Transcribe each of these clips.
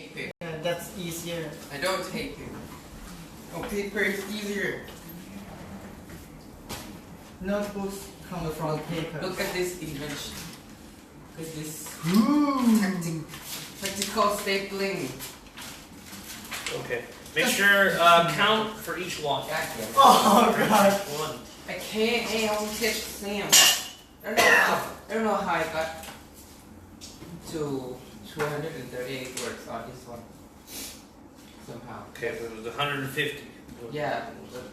paper. Yeah, that's easier. I don't take paper. Oh, paper is easier. Notebooks come from paper. Look at this invention. Look at this Ooh. practical stapling. Okay. Make sure count for each one. Oh god. One. I can't. I only catch Sam. I don't know how I got to 238 words on this one. Somehow. Okay, so it was 150. Yeah, but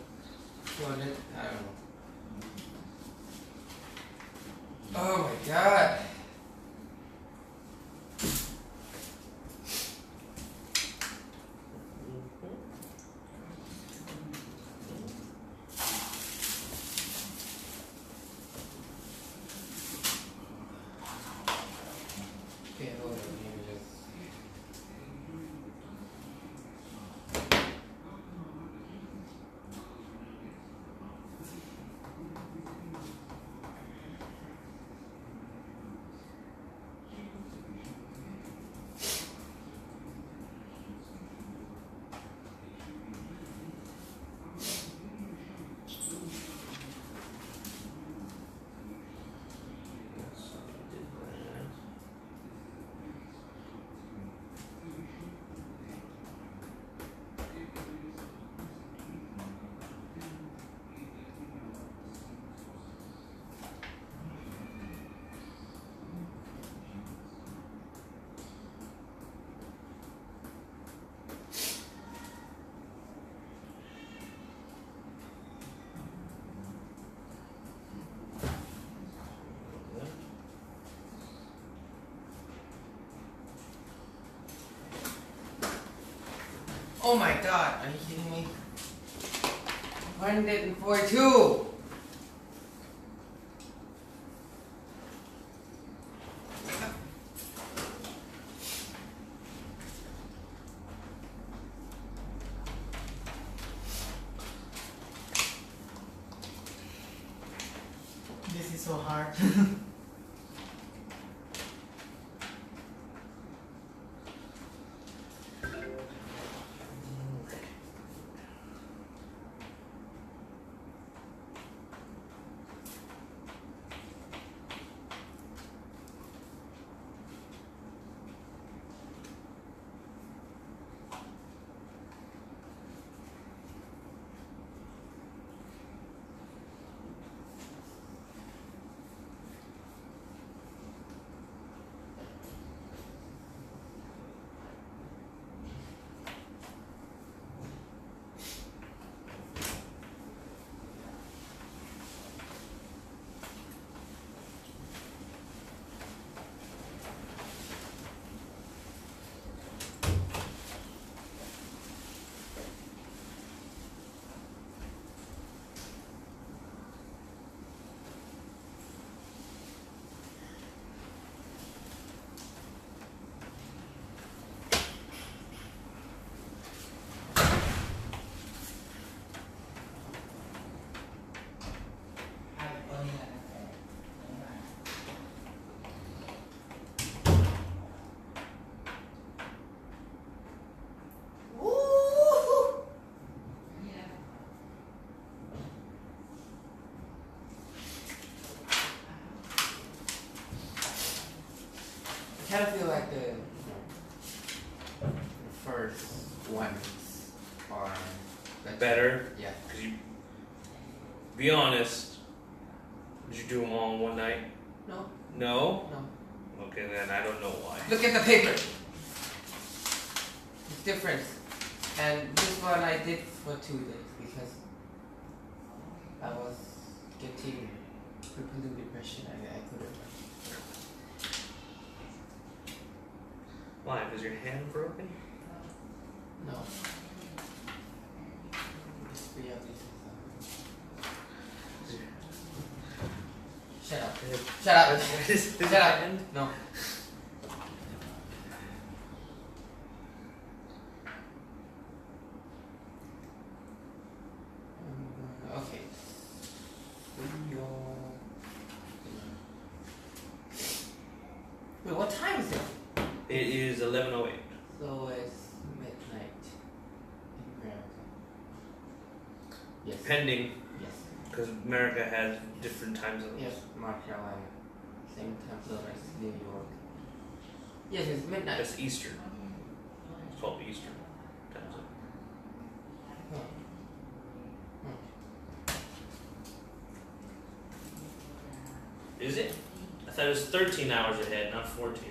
200. I don't know. Oh my god. Okay, hold on. Let me just. Oh my god, are you kidding me? 142! This is so hard. I kind of feel like the first ones are Better? Yeah. Because you, be honest, did you do them all in one night? No. No? No. Okay, then I don't know why. Look at the paper. It's different. And this one I did for 2 days because I was getting crippling depression. I couldn't. Why? Because your hand broken? No. Just be honest. Shut up. Shut up. Shut up. No. Okay. Wait, what time is it? It is 11:08. So it's Yes. Pending, Yes. because America has different time zones. Yes. North Carolina. Same time zone as New York. Yes, it's midnight. That's Eastern. It's called Eastern time zone. Is it? I thought it was 13 hours ahead, not 14.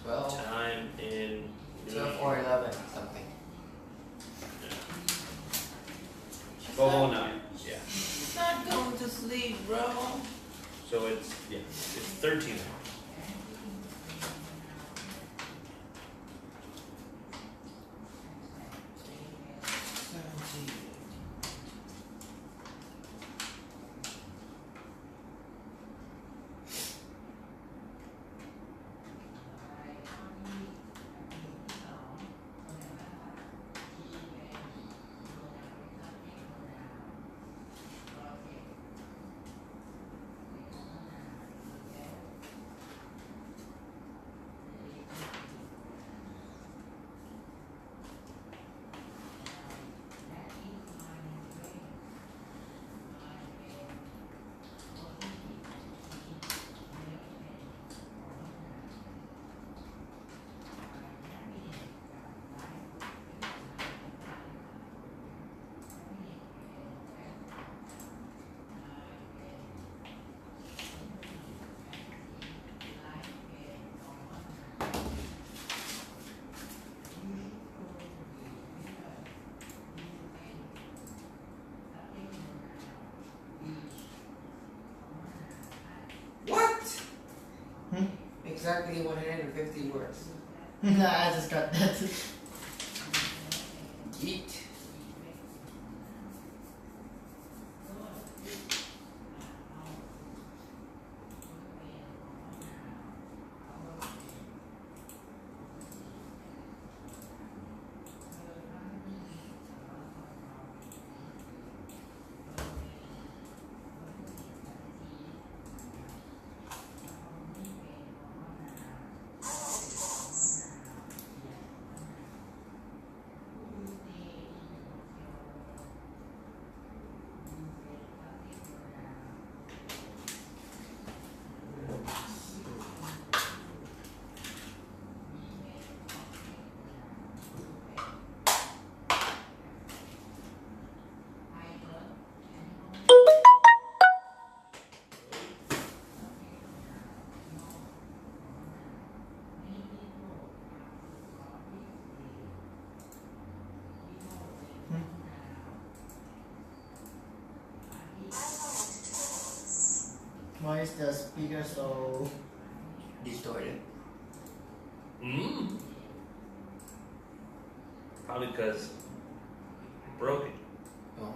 12, Time in 12 or 11, something. 1209. Yeah. Not going to sleep, bro. So it's 13 hours. What? Hmm? Exactly 150 words. I just got that. Eat. Why is the speaker so... Distorted. Probably because you broke it. Oh.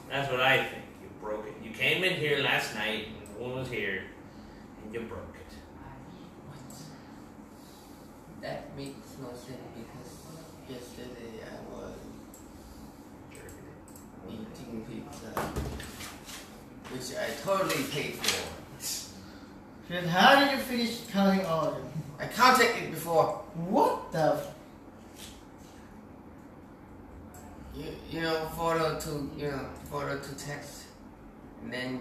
That's what I think. You broke it. You came in here last night, and no one was here, and you broke it. What? That makes no sense because yesterday I was eating pizza, which I totally paid for. Then how did you finish counting all of them? I counted it before. What the... Photo to text, and then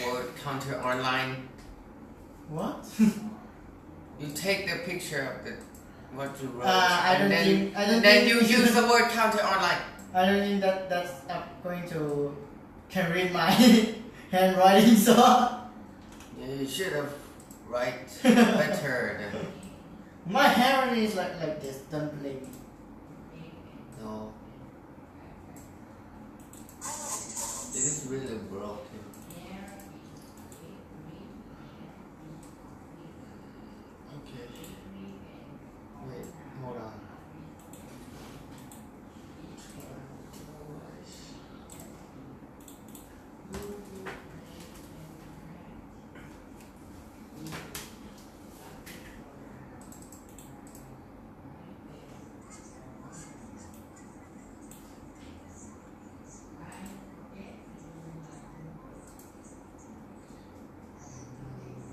word counter online. What? You take the picture of what you wrote, I don't then think you use the word counter online. I don't think that's going to can read my handwriting, so You should have write better. my handwriting is like this. Don't blame me. No, it is really broken. Okay. Wait, hold on.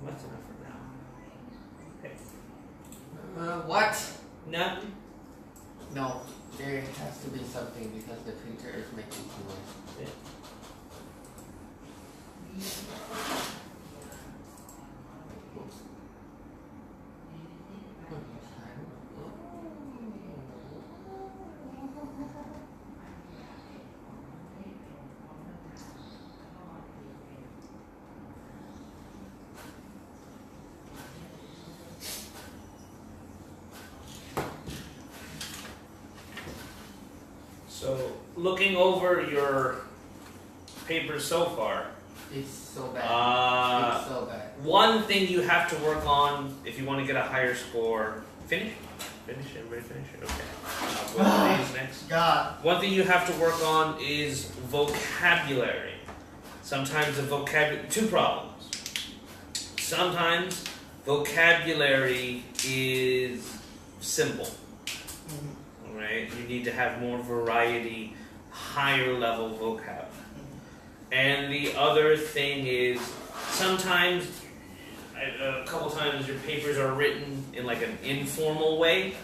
What's enough for now? Okay. What? Nothing. No. There has to be something because the printer is making too much. Yeah. Oops. So, looking over your papers so far, It's so bad. uh, It's so bad. one thing you have to work on if you want to get a higher score. Finish? Finish? Everybody finish? Okay. We'll do these next. God. One thing you have to work on is vocabulary. Sometimes the vocabulary, two problems. Sometimes vocabulary is simple, right? You need to have more variety, higher level vocab. And the other thing is sometimes, a couple times your papers are written in like an informal way.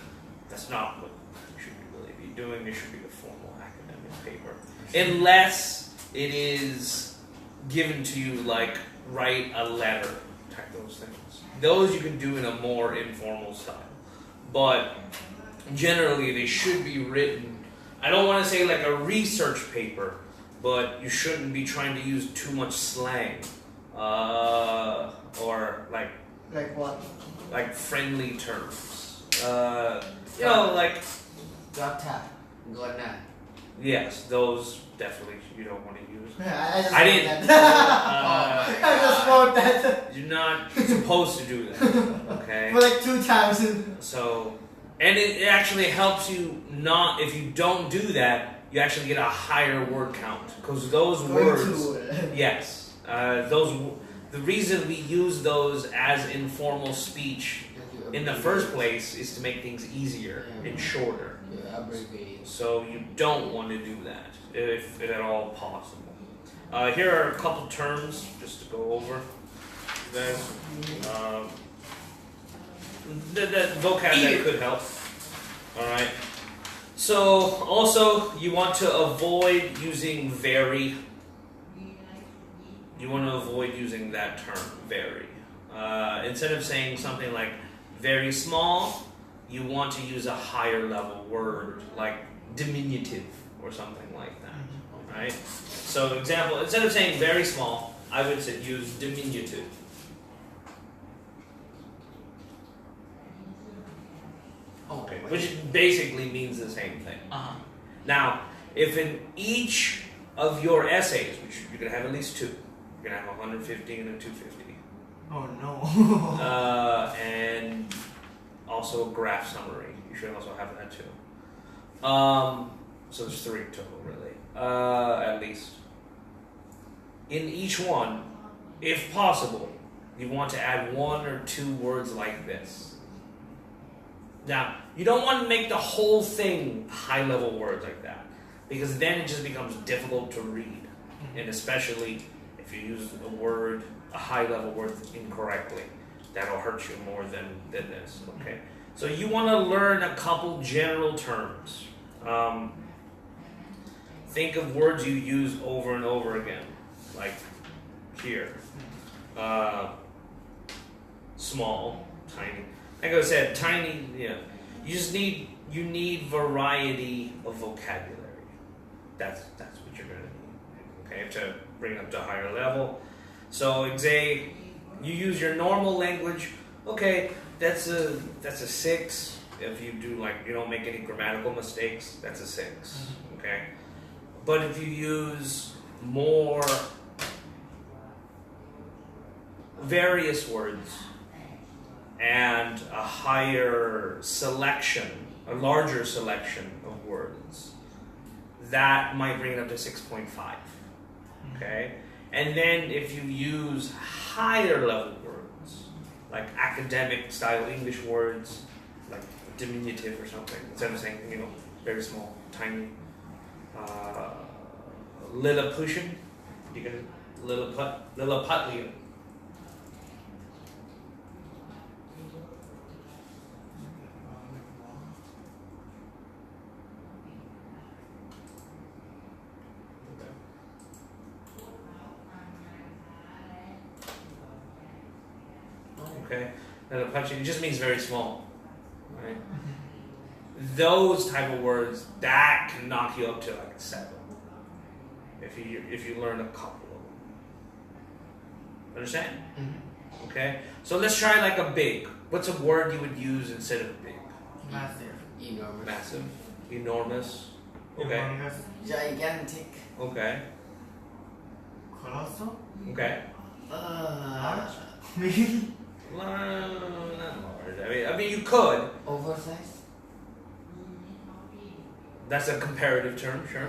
That's not what you should really be doing. It should be a formal academic paper. Unless it is given to you like write a letter, type those things. Those you can do in a more informal style. But generally they should be written, I don't want to say like a research paper, but you shouldn't be trying to use too much slang. Or like what? like friendly terms. You know, like Gota. Gonna. yes, those definitely you don't want to use. I just I wrote didn't. that. I just wrote that. You're not supposed to do that. Okay. For like 2 times. So, and it actually helps you not if you don't do that, you actually get a higher word count because those words. Yes, the reason we use those as informal speech in the first place is to make things easier and shorter. Yeah, abbreviate. So you don't want to do that if at all possible. Here are a couple terms just to go over, you guys. The vocab that could help. All right. So also you want to avoid using very. You want to avoid using that term, very. Instead of saying something like very small, you want to use a higher level word like diminutive or something like that. Right? So example, instead of saying very small, I would say use diminutive. Okay, which basically means the same thing. Now, if in each of your essays, which you're going to have at least 2, you're going to have 150 and a 250. Oh no. And also a graph summary. You should also have that too. So there's 3 total, really. At least. In each one, if possible, you want to add 1 or 2 words like this. Now, you don't want to make the whole thing high-level words like that, because then it just becomes difficult to read, and especially if you use a high-level word incorrectly, that'll hurt you more than this, okay? So you want to learn a couple general terms. Think of words you use over and over again, like here. Small, tiny. Like I said, tiny, yeah. You need variety of vocabulary. That's what you're gonna need. Okay, to bring up to a higher level. So say you use your normal language, okay, that's a 6. If you do you don't make any grammatical mistakes, that's a 6. Okay? But if you use more various words and a higher selection, a larger selection of words, that might bring it up to 6.5. Okay? And then if you use higher level words, like academic style English words, like diminutive or something, instead of saying, very small, tiny, Lilliputian, you can Lilliputian. Okay, and a punching just means very small, right? Those type of words that can knock you up to like a 7 if you learn a couple of them. Understand? Mm-hmm. Okay, so let's try like a big. What's a word you would use instead of big? Massive. Enormous. Massive, enormous. Okay, Humongous. Gigantic. okay, Colossal. okay. Large. Not large. I mean, you could. Oversized. That's a comparative term, sure.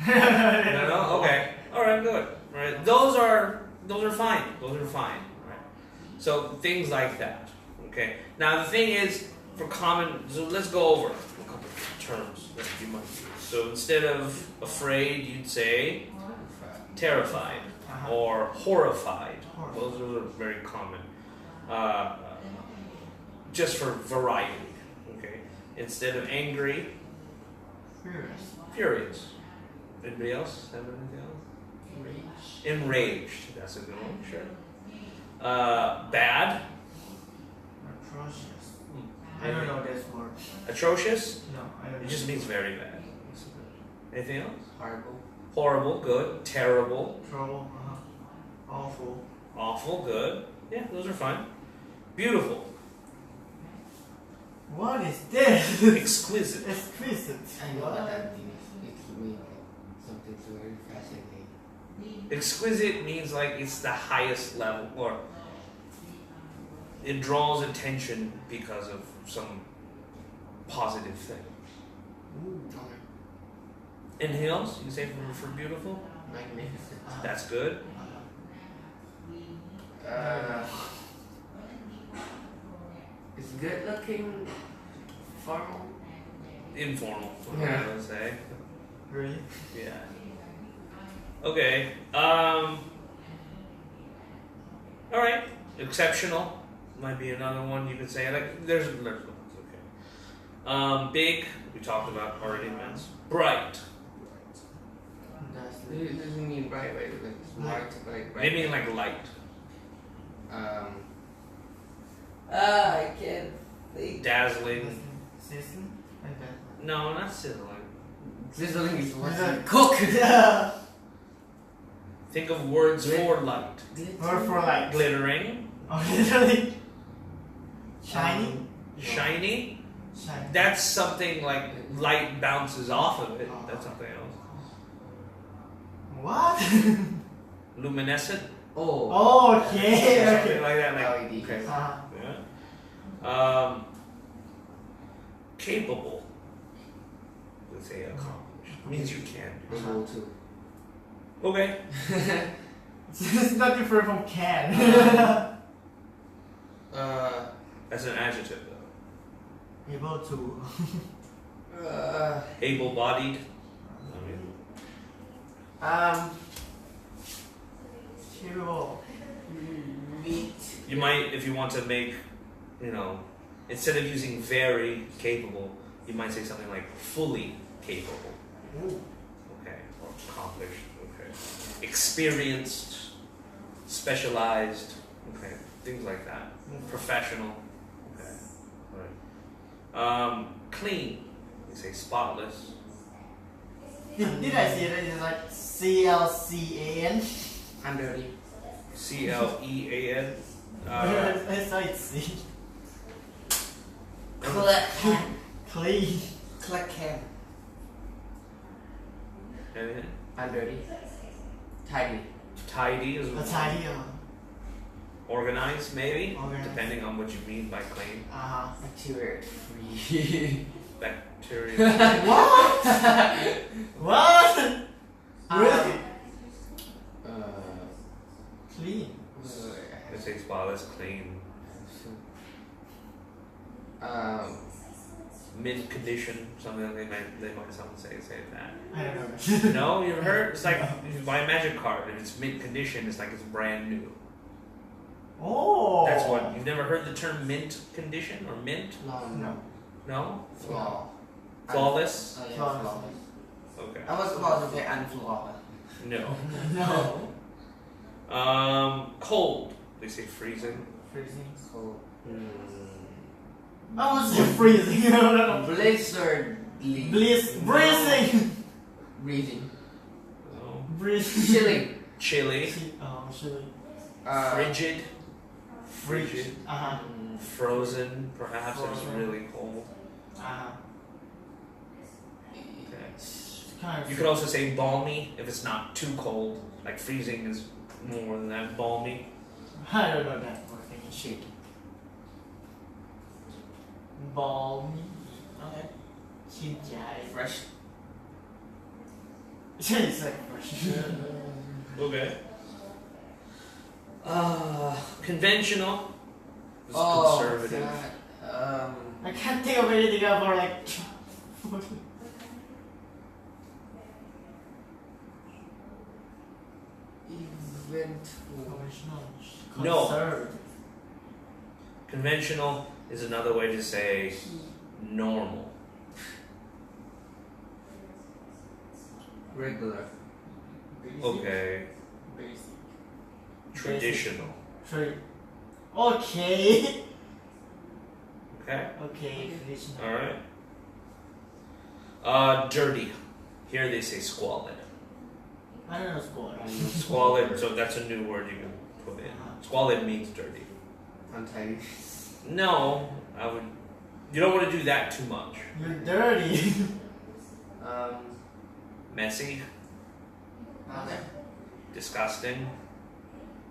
Okay. No? Okay. All right, good. All right. Those are fine. Those are fine. Right. So things like that. Okay. Now the thing is, for common, so let's go over a couple of terms that you might use. So instead of afraid, you'd say terrified or horrified. Those are very common. Just for variety. Okay. Instead of angry, Furious. furious. Anybody else have anything else? Rage. Enraged. That's a good one, sure. Bad. Atrocious. I don't know this word. Atrocious. No, I don't know. It just means very bad. Anything else? Horrible. Horrible, good. Terrible, Trouble. Awful. awful, good. Yeah, those are fine. Beautiful. What is this? Exquisite. Exquisite. I know what that means. It means like something so very fascinating. Exquisite means like it's the highest level, or it draws attention because of some positive thing. Anything else you can say for beautiful? Magnificent. That's good. It's good looking. Formal. Informal, Yeah. I would say. Really? Yeah. Okay. All right. Exceptional might be another one you could say. Like there's ones. Okay. Big. We talked about already. Immense. Bright. It doesn't mean bright, right? Like smart, like bright. They mean like light. I can't think. Dazzling. Sizzling? Like that. No, not sizzling. Sizzling is what Yeah. you cook. Yeah. Think of words for light. Or for like. Glittering. Oh, literally. Shiny? Shiny. Shiny. That's something like light bounces off of it. That's something else. What? Luminescent. Oh. Okay. Something Okay. like that. Like, LED. okay. Uh, Yeah. Capable. Let's say accomplished. Means you can. Able to. Okay. it's not different from can. That's an adjective though. Able to. Able-bodied. Capable. Meat. You might, if you want to make, instead of using very capable, you might say something like fully capable. Ooh. Okay. Or accomplished. Okay. Experienced. Specialized. Okay. Things like that. Professional. Okay. All right. Clean. You say spotless. Did I see it? It's like CLCAN? Undirty. CLEAN. I saw it C. Clean. Click can. Anything? Undirty. Tidy. Tidy is A tidy. organized, maybe, Organized. depending on what you mean by clean. Bacteria free. Bacteria. What? What? Really? Clean. They say spotless, clean, mint condition, something like they might someone say that. I don't know. No, you ever heard? It's like if you buy a magic card, if it's mint condition, it's like it's brand new. Oh. That's what you've never heard the term mint condition or mint? No. No? Flaw. Flawless? Oh, yeah, Flawless. flawless. Okay. I was about to say unflawless. No. No. Cold. They say freezing. Freezing. Cold. I was say freezing. Blizzardly. Breathing. Breathing. No. Breathing. Chilling. Chilly. Chilly. Frigid. Frigid. Frozen, perhaps. If it's Frozen. really cold. Okay. Kind of You could also say balmy if it's not too cold. Like freezing is more than that. Balmy. I don't know that word. Shaky. Balmy. Okay. ชื่นใจ Fresh. ใช่ใช่ fresh. Okay. Conventional. This is conservative. God. I can't think of anything about like. Eventful. No. Conservative. Conventional is another way to say normal. Regular. Okay. Basic. Traditional. Okay. Okay. Okay. Traditional. All right. Dirty. Here they say squalid. I don't know squad. Squalid. So that's a new word you can put in. Squalid means dirty. Untidy. No, I would. You don't want to do that too much. You're dirty. Messy. Okay. Disgusting.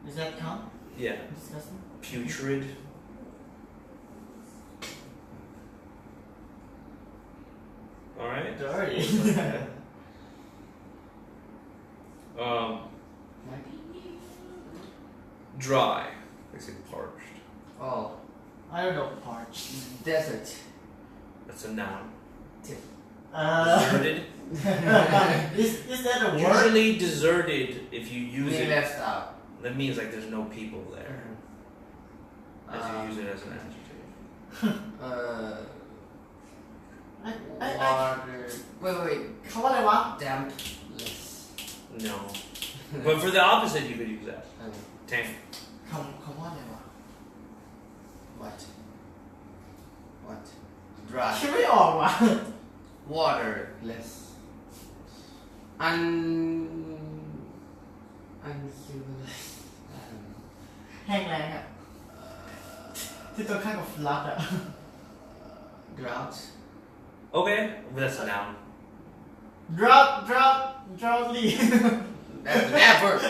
Does that count? Yeah. Disgusting. Putrid. All right. Dirty. Dry. They say parched. Oh. I don't know parched. Desert. That's a noun. Deserted. Deserted. Is that a word? Usually deserted, if you use Being it, left out. that means like there's no people there. As you use it as an adjective. Water. Wait. คำว่าอะไรวะ Dampless. No. But for the opposite, you could use that. Tank. คำว่าอะไรวะ What? Dry. คิดไม่ออกว่ะ Waterless. Uncivilized. แห้งแล้งอ่ะ ที่ตัวข้างกับ flood อ่ะ Drought. Okay, that's a noun. droughtly That's an adverb.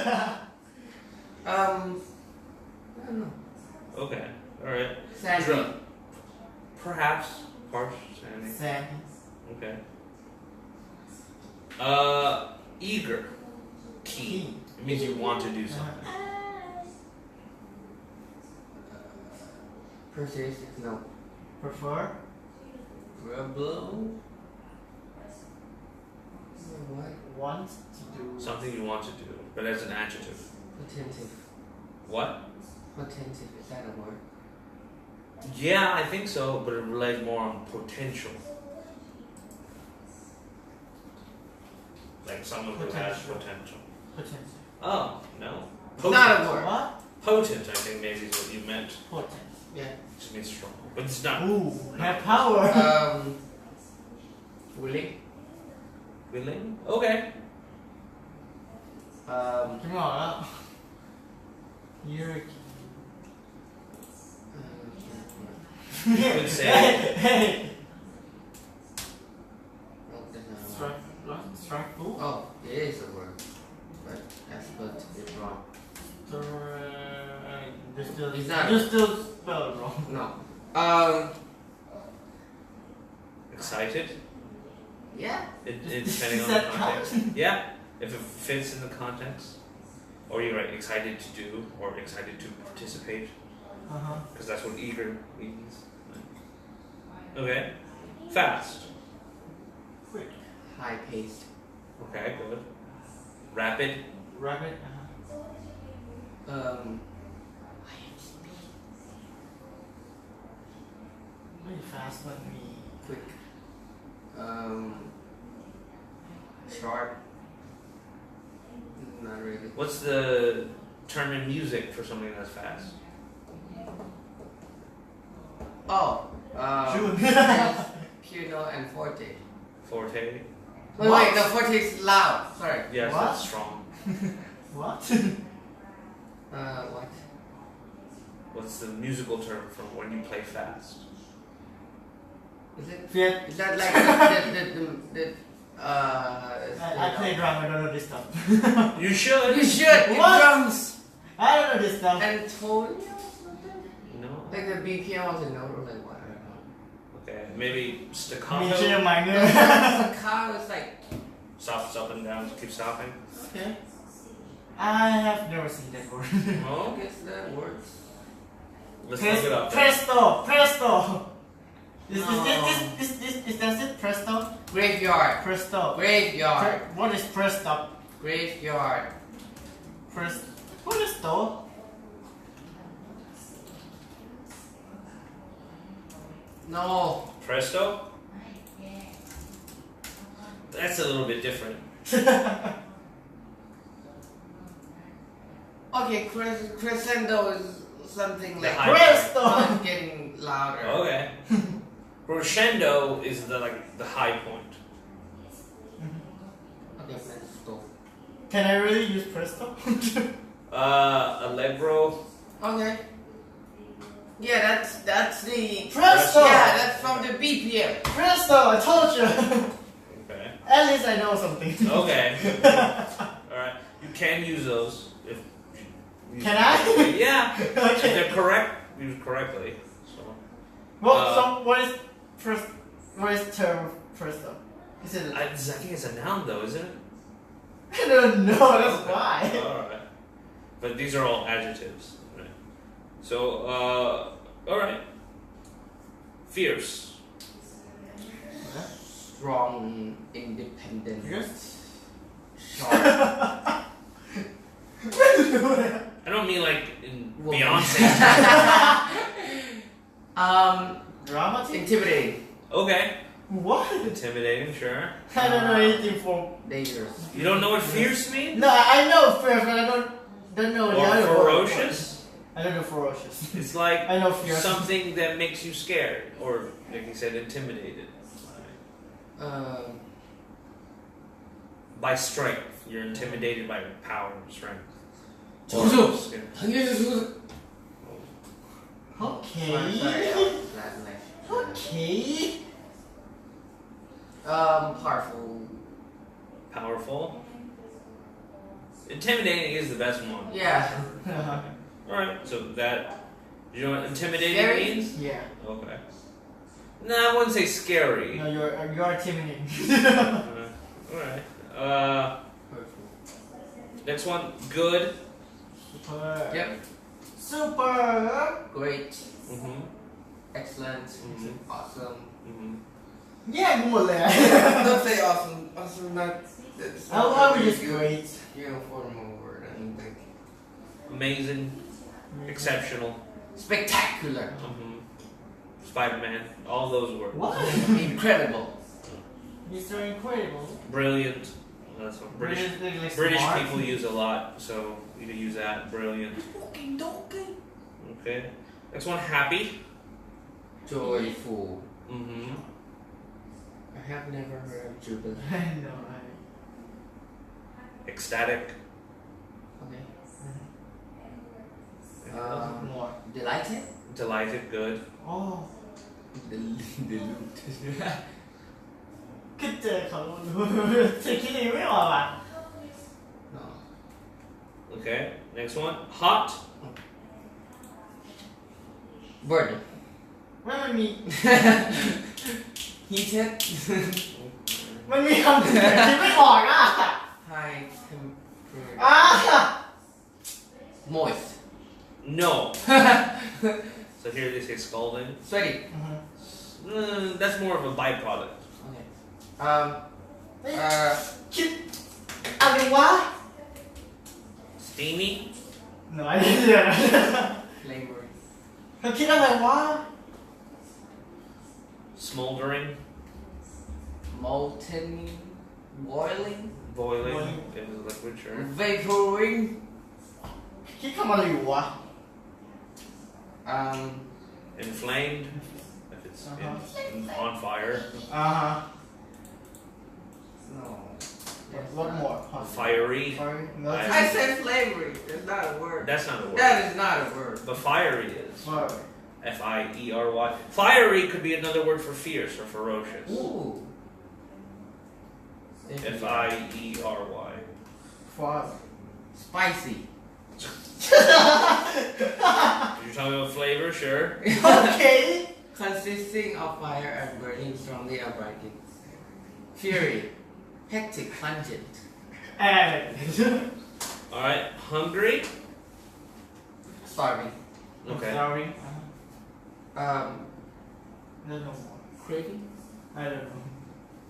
I don't know. Okay, alright. Sandy. Perhaps. Harsh, sandy. sandy Okay. Eager. Keen. It means you want to do something. Persuasive. No. prefer Rebel. What? want to do Something you want to do, but as an adjective. Potential. What? Potential. Is that a word? Yeah, I think so, but it relies more on potential. Like someone who has potential. potential Oh, no. Not a word. what Potent, I think maybe is what you meant. potent Yeah. It just means strong. But it's not ooh have power Willing. willing. Okay. คิดไม่ออกแล้ว you're You could say hey Wrote the noun. strike fool Oh, it is a word, but I spelled it wrong. It's not. you still spell it wrong No. excited. Yeah. It depending Does on the that context. Yeah, if it fits in the context. Or you're right, excited to do, or excited to participate, because that's what eager means. Okay. Fast. quick High paced. Okay, good. Rapid. rapid very fast but we quick. Short. Not really. What's the term in music for something that's fast? Oh, June. piano and forte. Forte? Wait, the forte is loud. Sorry. Yes, What? that's strong. What? What? What's the musical term for when you play fast? Is it? Fiat. Is that like the I play drum. I don't know this stuff. You should. You should. It What? drums. I don't know this stuff. Antonio. No. Like the BPM was a note or like what? I don't know. Okay, maybe staccato. Major, minor. The car was like. Stops up and down. Keep stopping. Okay. I have never seen that word. Oh, I guess that works. let's look it up. Presto, presto. Is No. that it? Presto, Graveyard. presto. Graveyard. What is presto? Graveyard. Presto. No. Presto? That's a little bit different. Okay, crescendo is something like high- Presto. it's getting louder. Okay. Crescendo is the high point. Okay, let's go. Can I really use presto? Allegro. Okay. Yeah, that's the Presto. Yeah, that's from the BPM. Presto. I told you. Okay. At least I know something. Okay. Alright. You can use those if you Can I? Yeah. If Okay. they're correct, used correctly. So What is what is term presto? Is it? I think it's a noun though, isn't it? I don't know. That's why. Alright. But these are all adjectives. Right. So alright. Fierce. Strong, independent. Yes. Sharp. I don't mean like in Woman. Beyonce. Dramatic. Intimidating. Okay. What? Intimidating, sure. I don't know anything for. Dangerous. You don't know what fierce means? No, I know fierce, but I don't know the Or other word. ferocious? I don't know ferocious. It's like I know fierce. something that makes you scared, or like you said, intimidated. By strength, you're intimidated by power and strength. 주소. Yeah. 당연히 주소. Okay. Sorry, last night. Okay. Powerful. Powerful. Intimidating is the best one. Yeah. Alright, so that. You know what intimidating Scary? means? Yeah. Okay. No, I wouldn't say scary. No, you're intimidating. Alright. Powerful. Next one, good. Super. Yep. Super. Great. Mm-hmm. Excellent. Mhm. Awesome. Mm-hmm. แย่งหมดเลย Don't say awesome. Awesome not. That's I would just you- great. You know, formal word. I mean, like Amazing. Exceptional. spectacular. Mm-hmm. Spider-Man. All those words. What? Incredible. Mr. Incredible. Brilliant. That's what British smart. people use a lot, so you can use that. Brilliant. Okay. Next one, happy. Joyful. Mm-hmm. I have never heard of jubilant. No, Ecstatic. Okay. more. Delighted. Delighted. Good. Oh. Dilute. ก็เจอเขาจะคิดเองไม่ออกอ่ะ No. Okay. Next one, hot. Burden. ว่ามันมี Heated. มันมีคำอื่นแต่คิดไม่ออกอ่ะ High temperature. อ่ะ Moist. No. So here they say scalding. Sweaty. That's more of a byproduct. Okay. คิดอะไรวะ Steamy. No, I didn't hear that. Flavoring. เขาคิดอะไรวะ Smoldering. Molten. Boiling. Boiling. It was liquid, sure. Vaporing. คิดคำอะไรอยู่วะ Inflamed, if it's on fire. อ่าฮะ no what more Fiery. Fiery? I said slavery that's not a word That's not a word. that is not a word But fiery is. Fiery. F-I-E-R-Y. Fiery could be another word for fierce or ferocious. ooh F-I-E-R-Y. Fiery. spicy You're talking about flavor, sure. Okay. consisting of fire and burning strongly or brightly fury hectic pungent And All right. Hungry. starving Okay. Sorry. um I don't know more. craving I don't know.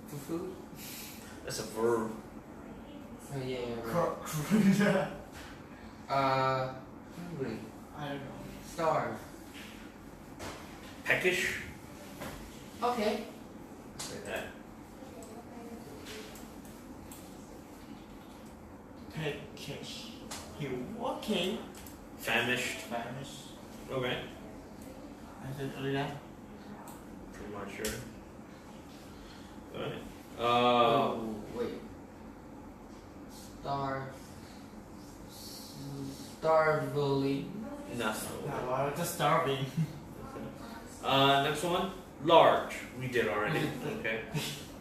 for food That's a verb. oh yeah hungry I don't know. starve Peckish. okay Say that. Peckish. You okay? Famished. Spanish. Okay. I said earlier. Pretty much sure. All right. oh wait starvely Nothing. No, I'm just starving. Next one. Large. We did already. Okay.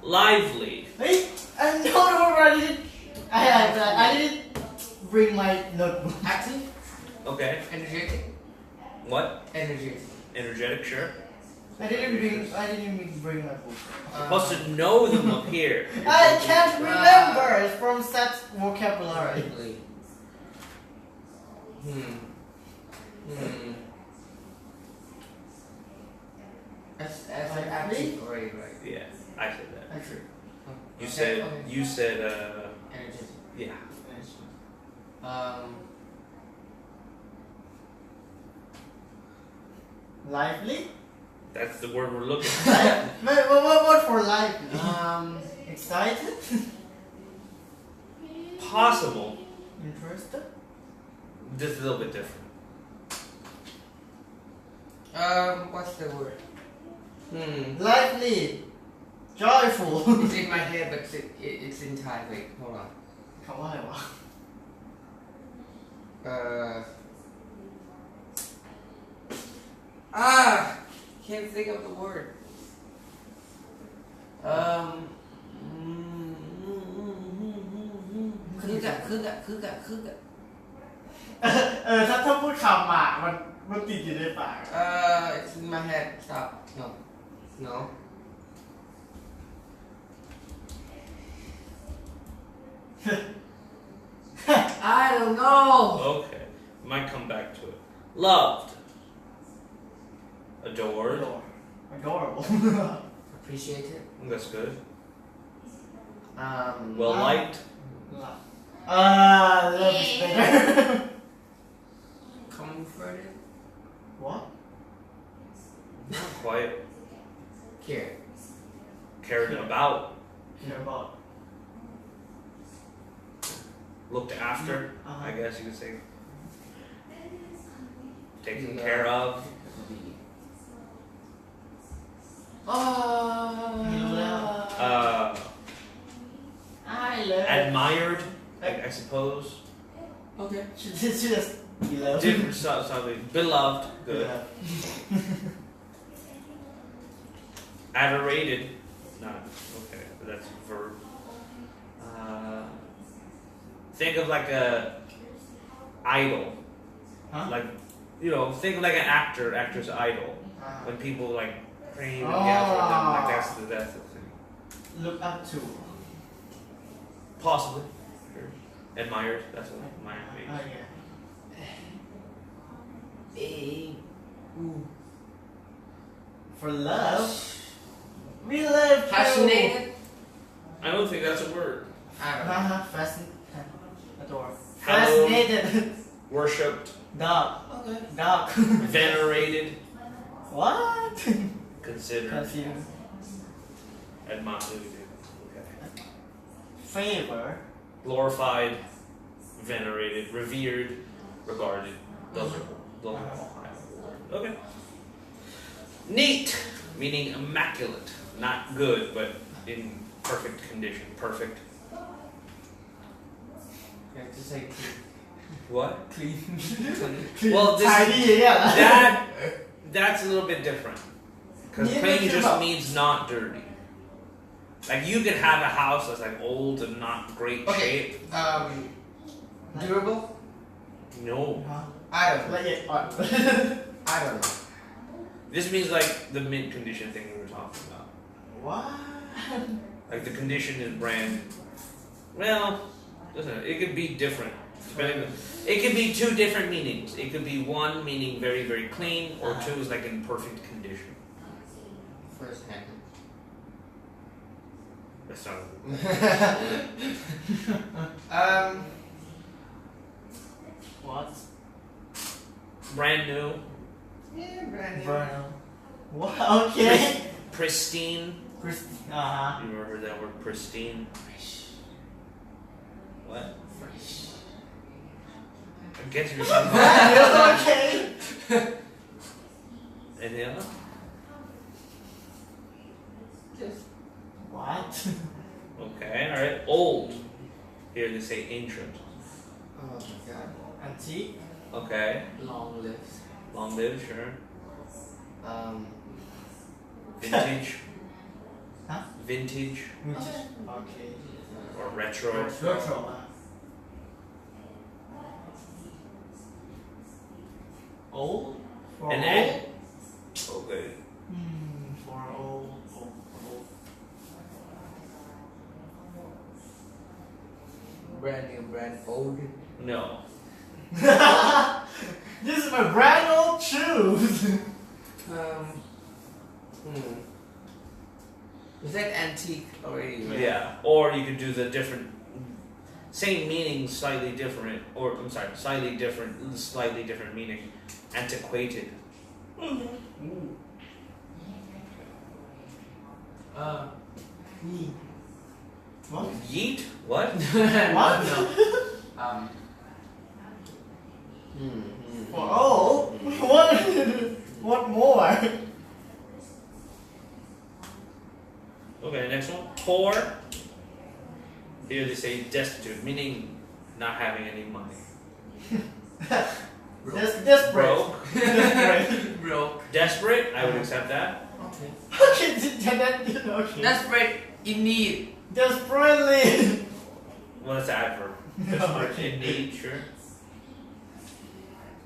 Lively. Hey, I know the word. I didn't bring my notebook. active Okay. energetic What? energetic Energetic, sure. I didn't bring my book. Supposed to know them up here. I can't remember. It's from such vocabulary. lively as an active already right Yeah, I said that. Actually, You Okay, said. okay. You said. energetic Yeah. lively. That's the word we're looking for. What for lively? Excited. Possible. Interested. Just a little bit different. what's the word Lively. Joyful. it's in my head but it's in Thai wait hold on คำว่าอะไรวะ can't think of the wordคึกอะ ถ้าพูดคำอ่ะมันติดอยู่ในปาก it's in my head stop no I don't know Okay. Might come back to it. Loved. Adored. Adorable. appreciated That's good. um Well liked. Love is better. comforted What? Not quite. care Cared about. Care about. Looked after. Uh-huh. I guess you could say. Taken care of. I love. Admired. I suppose. okay Just love. Different something. Beloved. Good. Adorated. Not okay. But that's a verb. Think of like a idol. Huh? Like, think of like an actor's idol. When people like crane and yell for them, like that's the thing. Look up to. Possibly. Sure. Admired. That's what admired means. For love. We love you. passionate I don't think that's a word. I don't know Fascinated. Adore. Hallowed. Fascinated. Worshipped. Dog. okay Dog. Venerated. What? Considered. Consider. Admired. Okay. Favor. Glorified. Venerated. Revered. regarded. Those are all high. Okay. Neat, meaning immaculate, not good, but in perfect condition. Perfect. Yeah, just say What? clean. Well, this tidy, yeah. that's a little bit different. Because Yeah, clean that's just about- means not dirty. Like you could have a house that's like old and not great Okay. shape. Durable? No. I don't know. Like it. I don't know. This means like the mint condition thing we were talking about. What? Like the condition is brand. Well, listen, it could be different. It could be two different meanings. It could be one meaning very, very clean, or two is like in perfect condition. First hand. That's not. What? Brand new, Yeah, brand new. Brown. What? Okay. pristine. Uh-huh. You ever heard that word, pristine? What? Fresh. I guess you're talking about. Brand new, okay. Anything else? Just What? Okay, alright. Old. Here they say ancient. oh my god. Antique. Okay. Long lived. Long lived, sure. Vintage. Huh? Vintage. Okay. Or retro. Retro. Old? For An old? egg. Okay. For old. Brand new, brand old. No. This is my brand old shoes. Is that antique already? Right? Yeah. Or you could do the different. Same meaning, slightly different. Or, I'm sorry, slightly different meaning. Antiquated. What? Yeet? What? What? No. For old? What? What more? Okay, next one. Poor. Here they say destitute, meaning not having any money. Desperate. Broke. Desperate. Broke. Desperate, I would accept that. Okay. Okay, okay. Desperate, in need. Desperately. Well, that's an adverb. Desperate, Okay. in need, sure.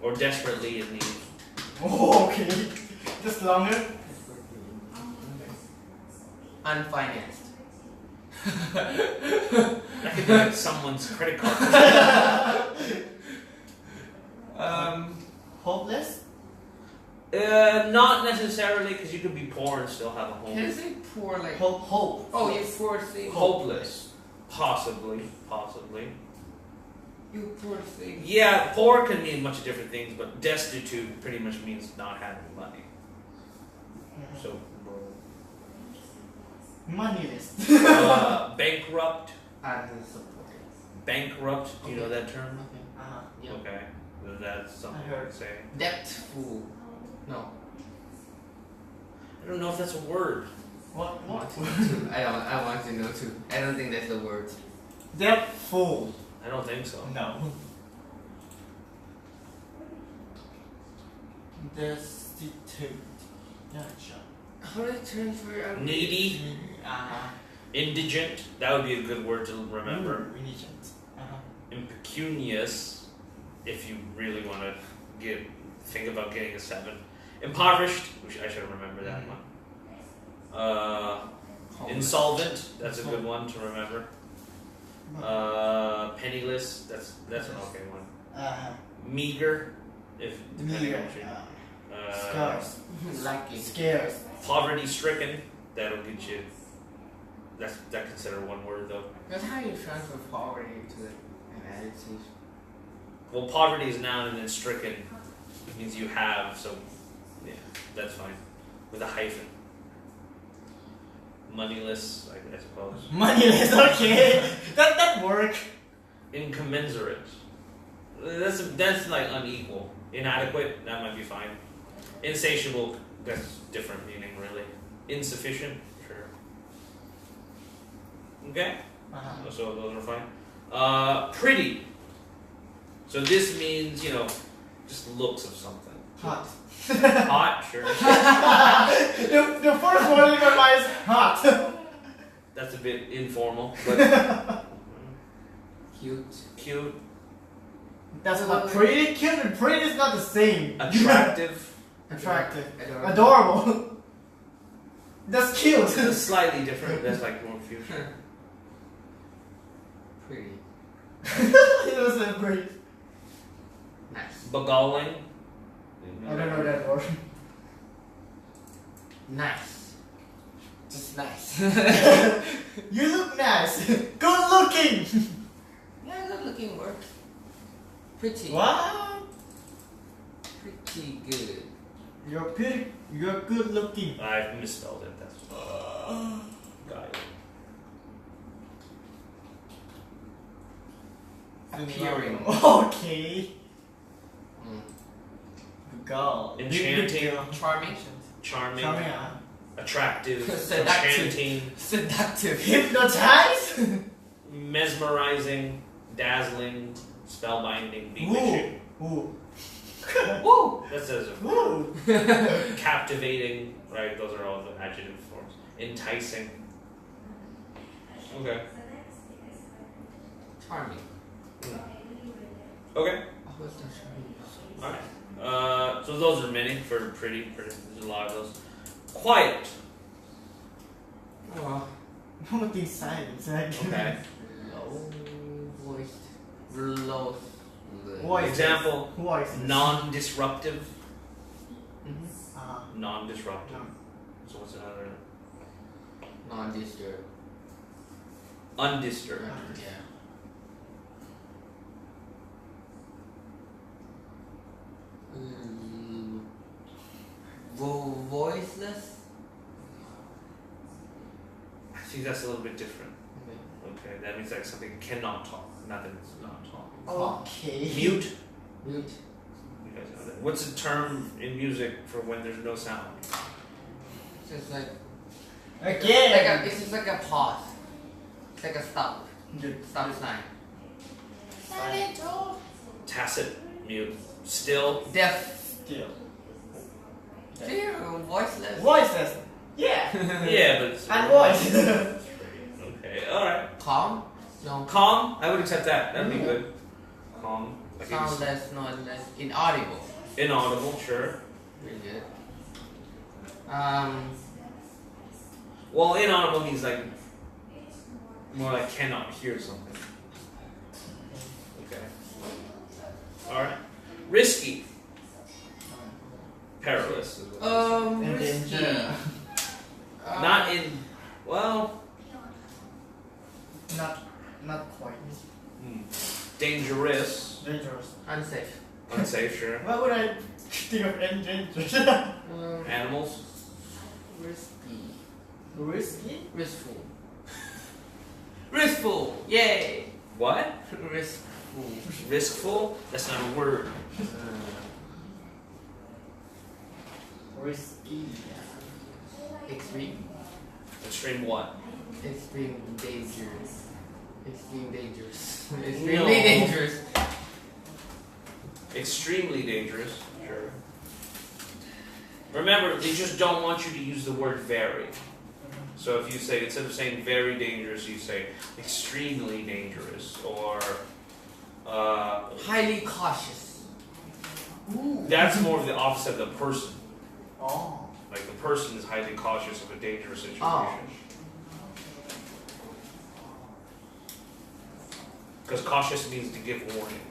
Or desperately in need. Oh, okay. Just longer. Unfinanced. That could be like someone's credit card. Hopeless. Not necessarily, because you could be poor and still have a Can I home. say poor like? Hope. Oh, you poor thing. Hopeless. Possibly. You poor thing. Yeah, poor can mean much different things, but destitute pretty much means not having money. So, Moneyless. bankrupt. Unsupported. Bankrupt, do you know that term? Uh-huh. Yeah. Okay, that's something I heard. I'd say. Debtful. No. I don't know if that's a word. What? I want to know too. I want to know too. I don't think that's a word. Deptful. I don't think so. No. Destitute. Gotcha. How do I turn for Needy, Uh-huh. indigent, that would be a good word to remember. Indigent. Uh-huh. Impecunious, if you really want to think about getting a 7. Impoverished, which I should remember that one. Insolvent, that's a good one to remember. Penniless, that's an okay one. Uh-huh. Meager, if depending Meager. on what you. Scarce. Lacking. Scarce. Poverty stricken, that'll get you. That's considered one word though. That's how you transfer poverty to an adjective. Well, poverty is noun and then stricken means you have, so yeah, that's fine. With a hyphen. Moneyless, I suppose. Moneyless, okay. That work. Incommensurate. That's like unequal. Inadequate, that might be fine. Insatiable, that's different meaning, really. Insufficient, sure. Okay? Uh-huh. So those are fine. Pretty. So this means, just looks of something. Hot. Hot, sure. the first one in my mind is hot. That's a bit informal, but cute. That's not pretty. Cute and pretty is not the same. Attractive. Attractive. Adorable. Adorable. That's cute. It's slightly different. That's like more future. Pretty. It doesn't pretty. Nice. Beguiling. I don't know that word. Nice. Just nice. You look nice. Good looking. Yeah, good looking work. Pretty. What? Pretty good. You're pretty. You're good looking. I misspelled it. That's got it. Appearing. Okay. Girl. Enchanting. Charming. Charming. Charming. Attractive. Seductive. Enchanting. Seductive. Hypnotize. Mesmerizing. Dazzling. Spellbinding. Bewitching. Ooh. Woo! That says it. Ooh. Captivating. Right? Those are all the adjective forms. Enticing. Okay. Charming. Okay. What's the charming? Alright. So those are many for pretty. There's a lot of those. Quiet. Oh. I'm looking silent. Okay. Low voiced. Low. Voice. Example. Voice. Non-disruptive. Mm-hmm. Non-disruptive. No. So what's another? Non-disturbed. Undisturbed. Yeah. Voiceless. I think that's a little bit different. Okay, that means like something cannot talk, not that it's not talking. Okay. Mute. Mute. You guys know that. What's a term in music for when there's no sound? Just like Again. it's just like a pause. It's like a stop. Good. Stop sign. Tacit. Mute. Still. Deaf. Still. Still voiceless. Voiceless. Yeah. Yeah, but it's And voice. Okay, alright. Calm. No. Calm. I would accept that. That'd be good. Calm. Like Soundless, noiseless, inaudible. inaudible, sure. Pretty good. Well, inaudible means like more like cannot hear something. Okay. Alright. Risky. Perilous is what they say. Risky. Danger. Not in. Well. Not quite. Dangerous. Dangerous. Unsafe. Unsafe, sure. Why would I think of dangerous? Animals. Risky. Risky? Riskful. Riskful. Yay. What? Riskful. Riskful? That's not a word. Risky. Extreme. Extreme what? Extreme dangerous. Extreme dangerous. No. Extremely dangerous. Extremely dangerous, sure. Remember, they just don't want you to use the word very. So if you say, instead of saying very dangerous, you say extremely dangerous or Highly cautious. Ooh. that's more of the opposite of the person. Oh. Like the person is highly cautious of a dangerous situation. Oh. Because cautious means to give warning.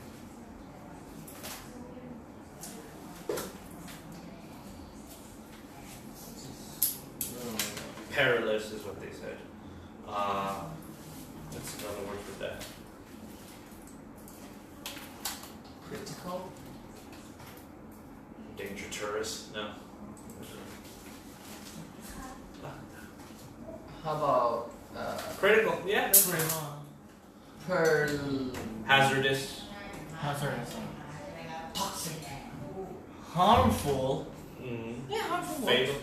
Perilous is what they said. That's another word for that. Critical. Danger tourist? No. How about Critical, yeah. pearl? Hazardous. Hazardous. Toxic. Harmful. Yeah, harmful. Fatal.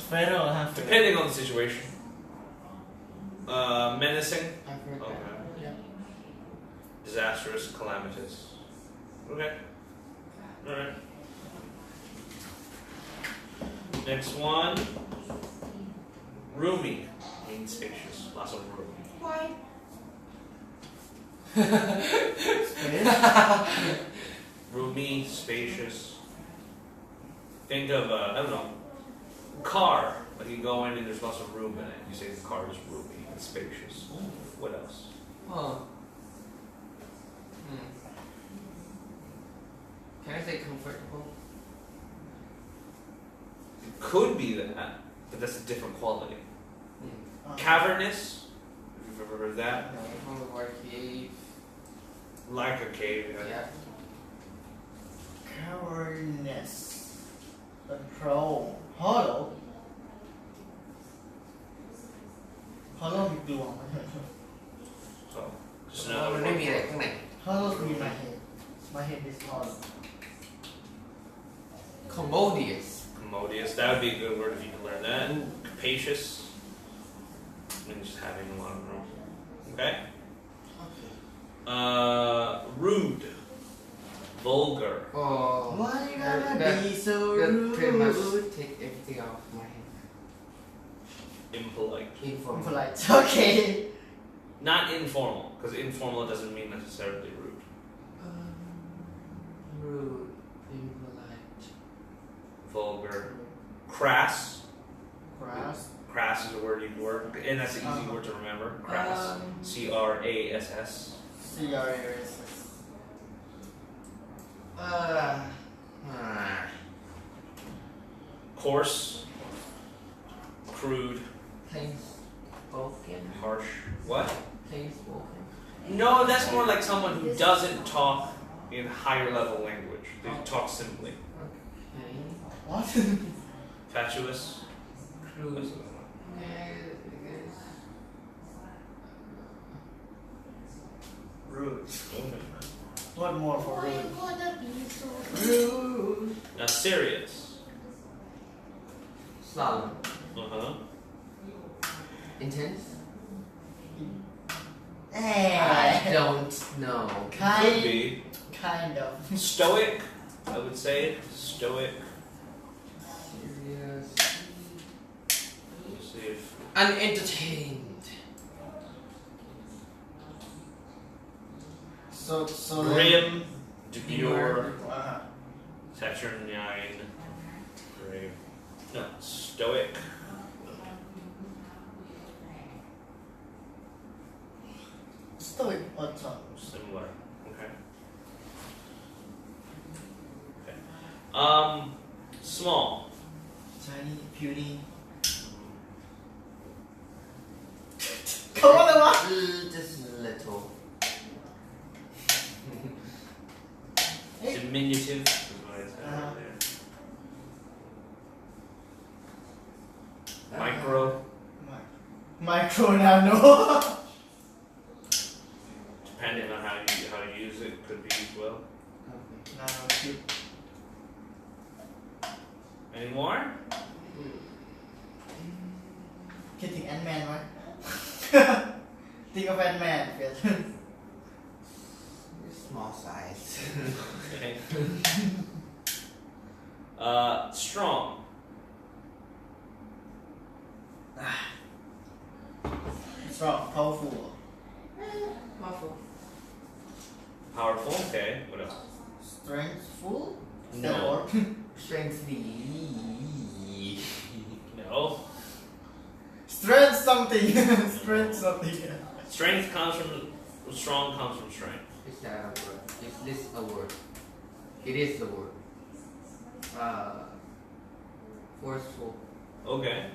Fatal. Fatal. Depending on the situation. Menacing. I've heard Okay. that. Yeah. Disastrous, calamitous. Okay. Alright. Next one. Roomy. Means spacious. Lots of room. Why? Roomy, spacious. Think of, I don't know, car. Like you go in and there's lots of room in it. You say the car is roomy and spacious. What else? Huh. Can I say comfortable? It could be that, but that's a different quality. Hmm. Cavernous. If you've ever heard that. No, from the word cave. Like a cave. Yeah. Cavernous. Control. Hollow. Hollow มีกลวงไหม So, just มัน another ไม่ word. มีอะไรข้างใน Hollow มี my head. My head is hollow. Commodious. Commodious. That would be a good word if you can learn that. Capacious. Means just having a lot of room. Okay. Rude. Vulgar. Oh. Why you gotta that- be so That pretty much rude? take everything off my head. Impolite. Informal. Polite. Okay. Not informal, because informal doesn't mean necessarily rude. Rude. Impolite. Vulgar. Crass. Grass. Crass is a word you can work, and that's an easy word to remember. Crass. C-R-A-S-S. CRAS. Coarse. Crude. Plain spoken. Harsh. What? Plain spoken. No, that's more like someone who doesn't talk in higher level language. They talk simply. Okay. What? Fatuous. Crude. Rude. Okay. What more for rude? Rude. Now serious. Solemn. Uh-huh. Intense. I Eh. don't know. Could be. Kind of. Stoic, I would say. Stoic. Serious. Let's see if Unentertained. So grim, demure, Uh-huh. saturnine, grave. No, stoic. Stoic also. Similar. Okay. Okay. Small. Tiny, puny. Come on, what? Just little. Diminutive is what I said Uh-huh. earlier. Micro. Micro nano. Depending on how you use it, could be as well. Nano chip. Any more? Kidding Ant-Man, right? Think of Ant-Man. Yes. Small size. Okay. Strong. Strong, powerful. Powerful. Powerful. Okay. What else? Strengthful? Is No. that a word? Strengthly. No. Strength something. Strength something. Strength comes from strong comes from strength. Is that a word? Is this a word? It is the word. Forceful. Okay.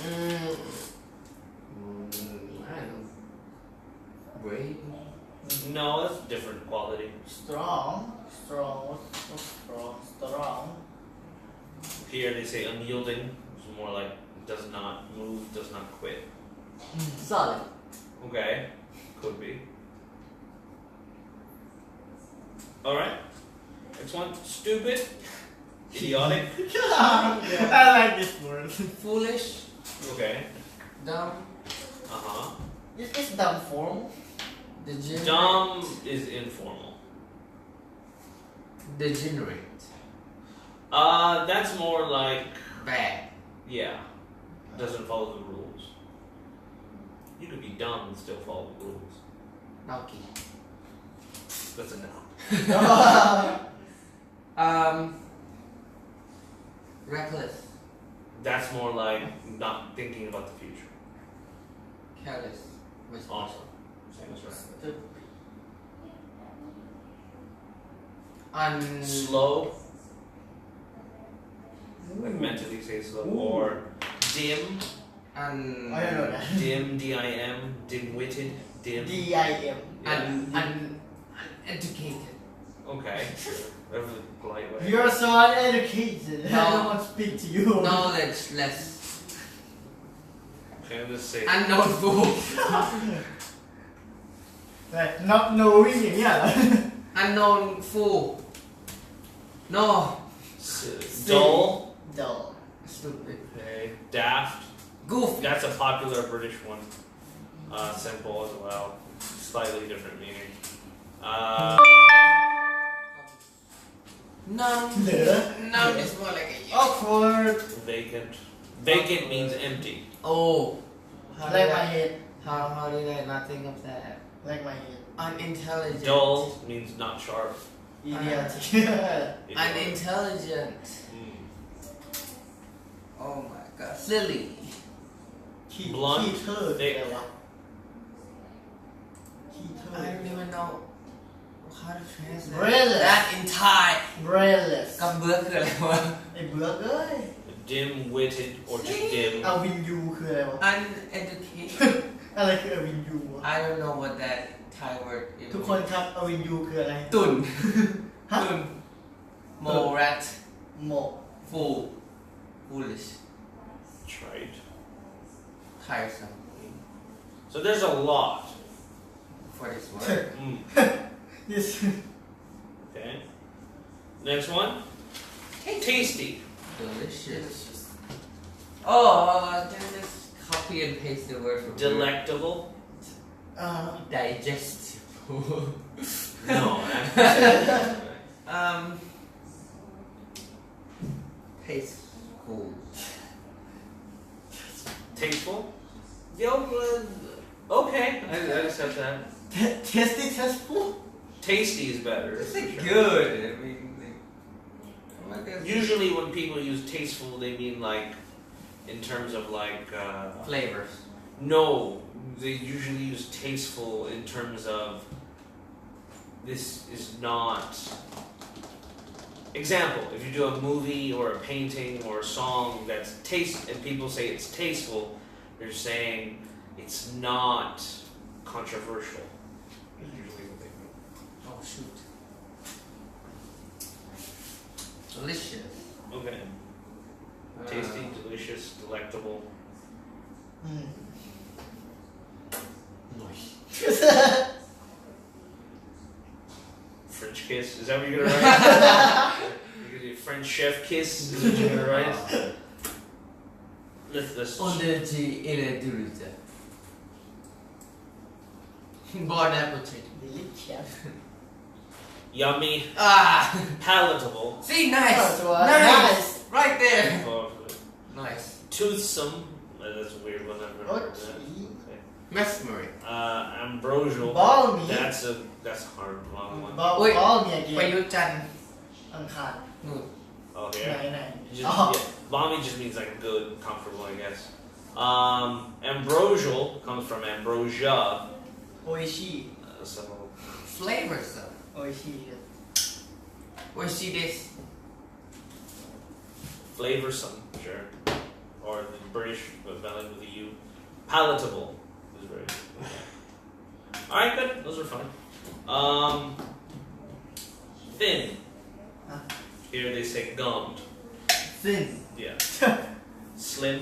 I don't know. Brave. No, that's a different quality. Strong. What's strong? Strong. Here they say unyielding, which is more like does not move, does not quit. Solid. Okay. Could be. All right. Next one. Stupid. Idiotic. I like this word. Foolish. Okay. Dumb. It's dumb form. Degenerate. Dumb is informal. Degenerate. That's more like, Bad. yeah, doesn't follow the rules. You could be dumb and still follow the rules. Donkey. That's a no. Reckless. That's more like not thinking about the future. Careless. Awesome. Same as right. Slow. Like mentally say slow. Or dim. I don't know that. Dim, D-I-M. Dim-witted. Dim. D-I-M. Uneducated. Okay. That's a polite way. You're so uneducated. I don't want to speak to you. Knowledgeless. Okay, let's say. Unknown fool. Like not knowing อย่างเงี้ยเหรอ Unknown fool. No. Dull. Dull. Stupid. Okay. Daft. Goofy. That's a popular British one. Simple as well. Slightly different meaning. Numb. เหลือ Numb is more like a awkward. Vacant. Vacant means empty. Oh. Like my head. How did I not think of that? Like my head. Unintelligent. Dull means not sharp. Idiotic. Unintelligent. Oh my god. Silly. Blunt. ขี้เถิดอะไรวะขี้เถิ I ด don't even know how to translate Brainless. that in Thai. brainless กำเบือคืออะไรวะ ไอ้เบื่อเอ้ย Dim-witted or just dim. เอาวินยูคืออะไรวะ Uneducated. อะไรคืออวินยูวะ I don't know what that Thai word is. ทุกคนครับอวินยูคืออะไร ตุ่น ฮะ ตุ่น Mole rat. หมก Fool. Foolish. Trite. Tiresome. So there's a lot. For this word. Yes. Okay. Next one. Tasty. Delicious. Oh, can I just copy and paste the word from Delectable. digestible. No. Tasteful. Tasteful. Yo, okay. I accept that. Tasty tasteful Tasty is better. It's for like sure. good. I mean, like, Usually when people use tasteful, they mean like in terms of like flavors. no, they usually use tasteful in terms of this is not. Example, if you do a movie or a painting or a song that's and people say it's tasteful, they're saying it's not controversial. That's usually what they mean. Oh shoot. Delicious. Okay. Tasty, delicious, delectable. Nice. French kiss. Is that what you're gonna write? You're gonna do French chef kiss. Is what you're gonna write? Let's. Onderdje in het duurde. Bon appetit. delicious Yummy. Palatable. See, nice. Oh, Nice. Right there. Oh, Nice. toothsome. That's a weird one. I've never heard that. okay Okay. Mesmeric. Ambrosial. balmy That's a hard long one. Wait. balmy ไป again ยุทธจันทร์ อังคาร นู่น Oh ไหน yeah. ไหน Just, อ๋อ yeah. Balmy just means like good, comfortable, I guess. Ambrosial comes from ambrosia. โออิชิ So flavors though. โออิชิ What see this? flavorsome, sure. Or the British spelling with a U. Palatable is very good. Alright, good. Those are fun. Thin. Huh? Here they say gummed. thin Yeah. Slim.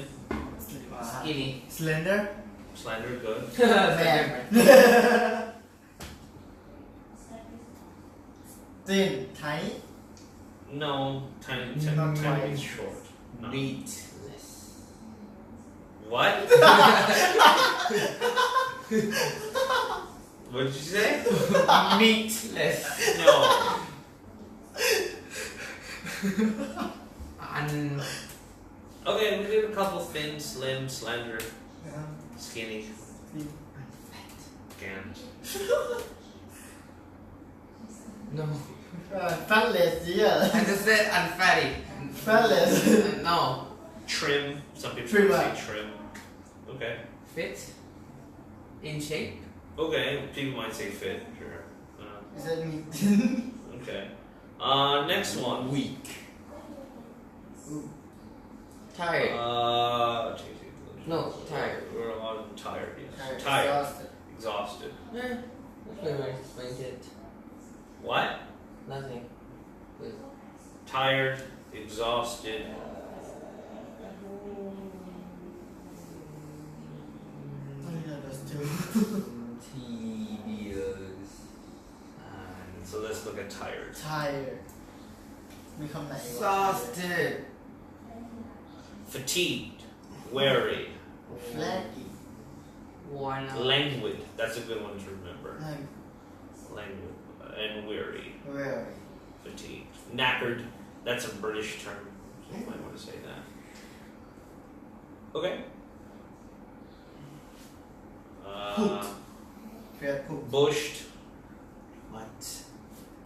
Skinny. slender Slender, good. man thin, tiny. No, tiny, Not tiny tiny. means short. No. Meatless. What? What did you say? Meatless. No. Okay, we did a couple thin, slim, slender, skinny. Again. No. Fatless, yeah. I just said unfatty. Fatless. No. Trim. Some people Trim say what? trim. Okay. Fit. In shape. Okay. People might say fit. Sure. Is that meat? Okay. Next one. Weak. Tired. No, tired. We're a lot of them tired. Yes. Tired. Exhausted. Yeah. That's pretty much explains it. What? Nothing. Wait. Tired. Exhausted. Tedious. So let's look at tired. Tired. มีคำไหนวะ Exhausted. Fatigued. Weary. Flaggy. Worn out. Languid. That's a good one to remember. Like, Languid and weary. very. Fatigued. Knackered. That's a British term. So you might want to say that. Okay. Pooped. Fred pooped. Bushed. What?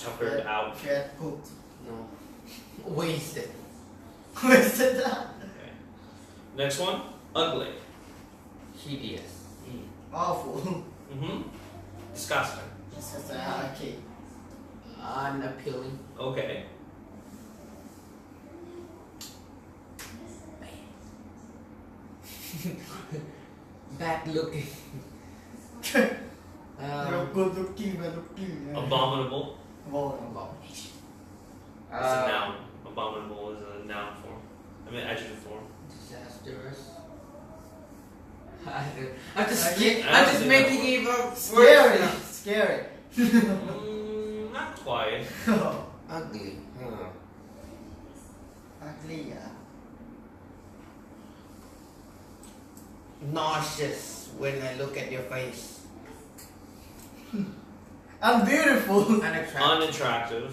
Tuckered out. Fred pooped. No. Wasted. Wasted that. Okay. Next one. Ugly. Hideous. Awful. Mm-hmm. Disgusting. It's just okay. Unappealing. Okay. Bad looking. Good looking, bad looking. Abominable. Abomination. It's a noun. Abominable is a noun form. I mean adjective form. Disastrous. I'm just Absolutely making not. it up. Scary. Scary. Not quite. Ugly. Huh. Ugly, yeah. Nauseous when I look at your face. Unbeautiful. Unattractive. Unattractive.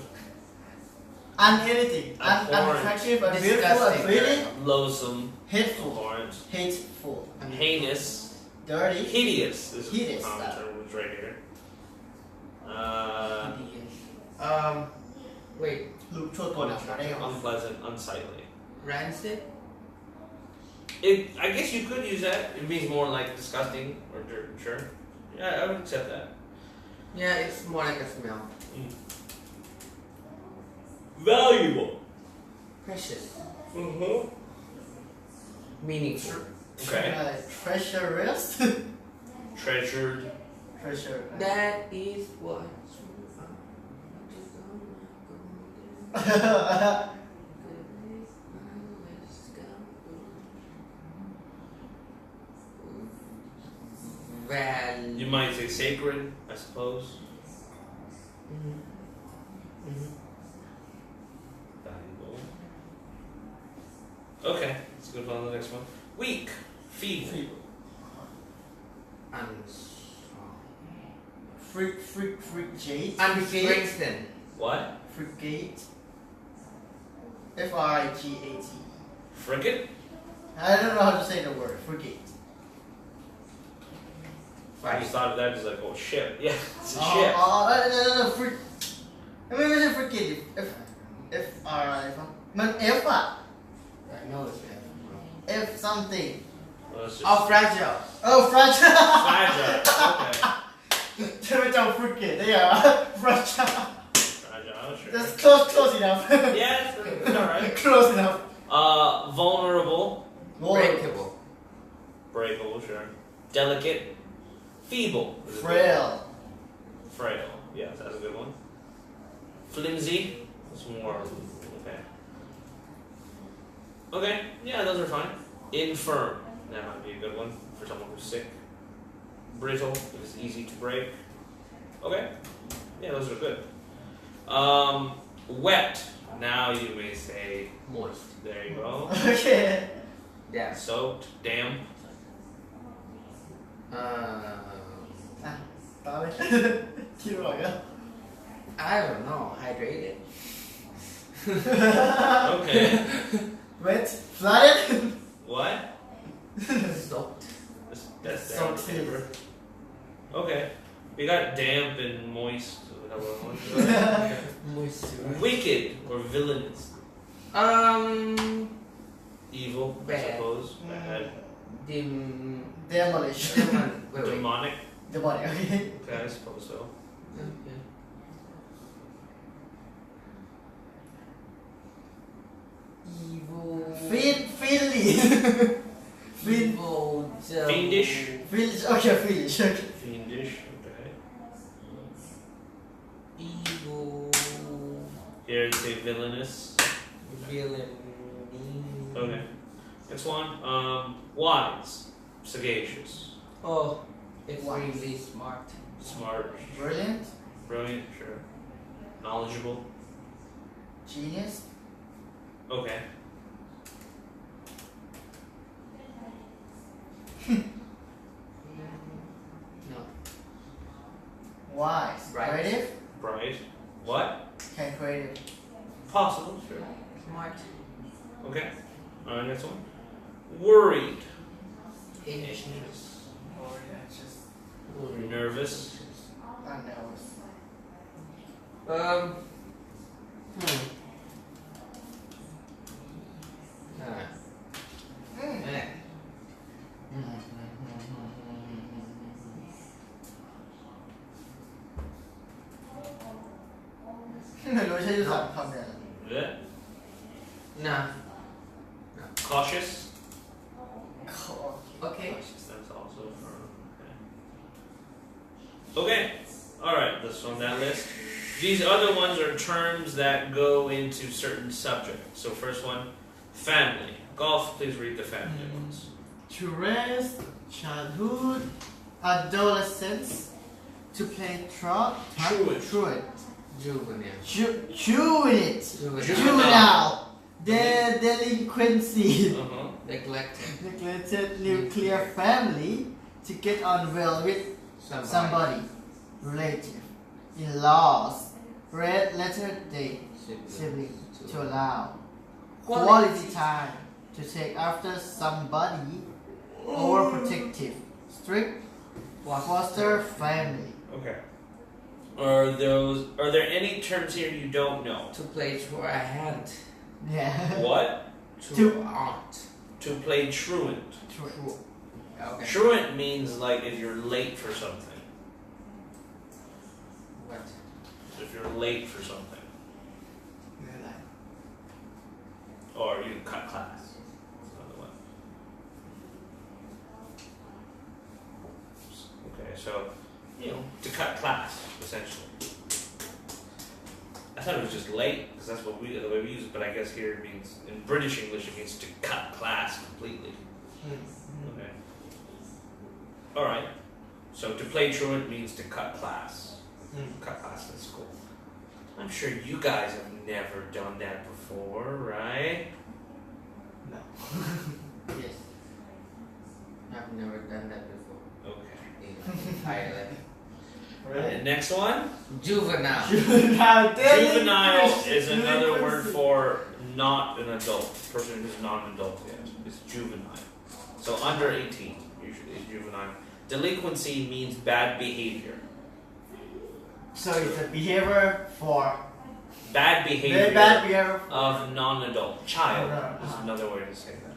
Unanything. Abhorrent. Unattractive, unbeautiful, Disgusting. unfeeling, Loathsome. hateful. Abhorrent. Hateful. Heinous. Dirty. Hideous. This is Hideous. the common term which right here. Hideous. Wait. ลูกชั่วตัวหนักมาได้ไงวะ Unpleasant. Unsightly. Rancid. I guess you could use that. It means more like disgusting or dirt. Sure. Yeah, I would accept that. Yeah, it's more like a smell. Valuable. Precious. Mm-hmm. Meaningful. Okay. Treacherous. Treasured. Treasure. That is what. Value. You might say sacred, I suppose. Valuable. Okay, let's go on to the next one. Weak. Feeble. Frigate. Unstrengthened. What? Frigate. Frigate. Frigate? I don't know how to say the word. Frigate. I just thought of that as like, oh, ship. Yeah, it's a ship. No.ไม่ใช่ frigate. Man F อ่ะ I know it's F something. Well, let's just Oh, fragile. Oh, fragile. fragile. Okay. จะไปจำ frigate ได้ยัง fragile. Fragile, sure. That's close enough. Yes, alright. Close enough. Vulnerable. Breakable. Breakable, sure. Delicate. Feeble. is a good Frail. one. Frail. Yes, that's a good one. Flimsy. That's more. Okay. Okay. Yeah, those are fine. Infirm. That might be a good one for someone who's sick. Brittle. It's easy to break. Okay. Yeah, those are good. Wet. Now you may say, moist. there you go. Okay. Yeah. Soaked, damp. อ่ะต่อเลย คิดว่าก็ I don't know. Hydrated. Okay. wet flooded What? Soaked. That's Soaked. paper. Okay. We got damp and moist. Moisture. Wicked or villainous. Evil, I Bad. suppose. Bad. demolish Wait. Demonic. demonic okay Okay, I suppose so. Okay. Evil. Finly Evil. Fiendish. Finnish okay Finnish okay Fiendish. Okay. Evil. Here you say villainous. Villain. Okay. Next one. Wise. Sagacious. Oh, extremely smart. Smart. brilliant Brilliant. Sure. Knowledgeable. genius Okay. No. wise Right. creative Bright. What? okay creative Possible. Sure. Smart. Okay. Alright, next one. Worried. Anxious. or just Nervous. unnervous Hmm. Eh. ไม่รู้ใช่จะสามคำเนี่ย Yeah. Nah. Cautious. Okay. Cautious. That's also for. Okay. Alright, this on that list. These other ones are terms that go into certain subjects. So, first one, family. Golf, please read the family ones. to rest childhood adolescence to play Truant. truant Juvenile. Juvenile Juvenile. delinquency Uh-huh. Neglected. neglected nuclear family to get on well with somebody relative in-laws red letter day sibling to allow quality time to take after somebody overprotective strict foster family Okay. Are there any terms here you don't know? To play through a hand. yeah What? To aunt. To play truant. True. Okay. Truant means like if you're late for something. What? If you're late for something. Or you cut class. That's another one. Okay, so, to cut class, essentially. I thought it was just late, because that's the way we use it, but I guess here it means, in British English, it means to cut class completely. Okay. Alright. So to play truant means to cut class. Cut class in school. I'm sure you guys have never done that before, right? No. Yes. I've never done that before. Okay. In Ireland. And next one. Juvenile. Juvenile is another word for not an adult. Person who's not an adult yet. It's juvenile. So under 18 usually is juvenile. Delinquency means bad behavior. So it's a behavior for Bad behavior. very bad behavior Of non-adult. Child is Uh-huh. another way to say that.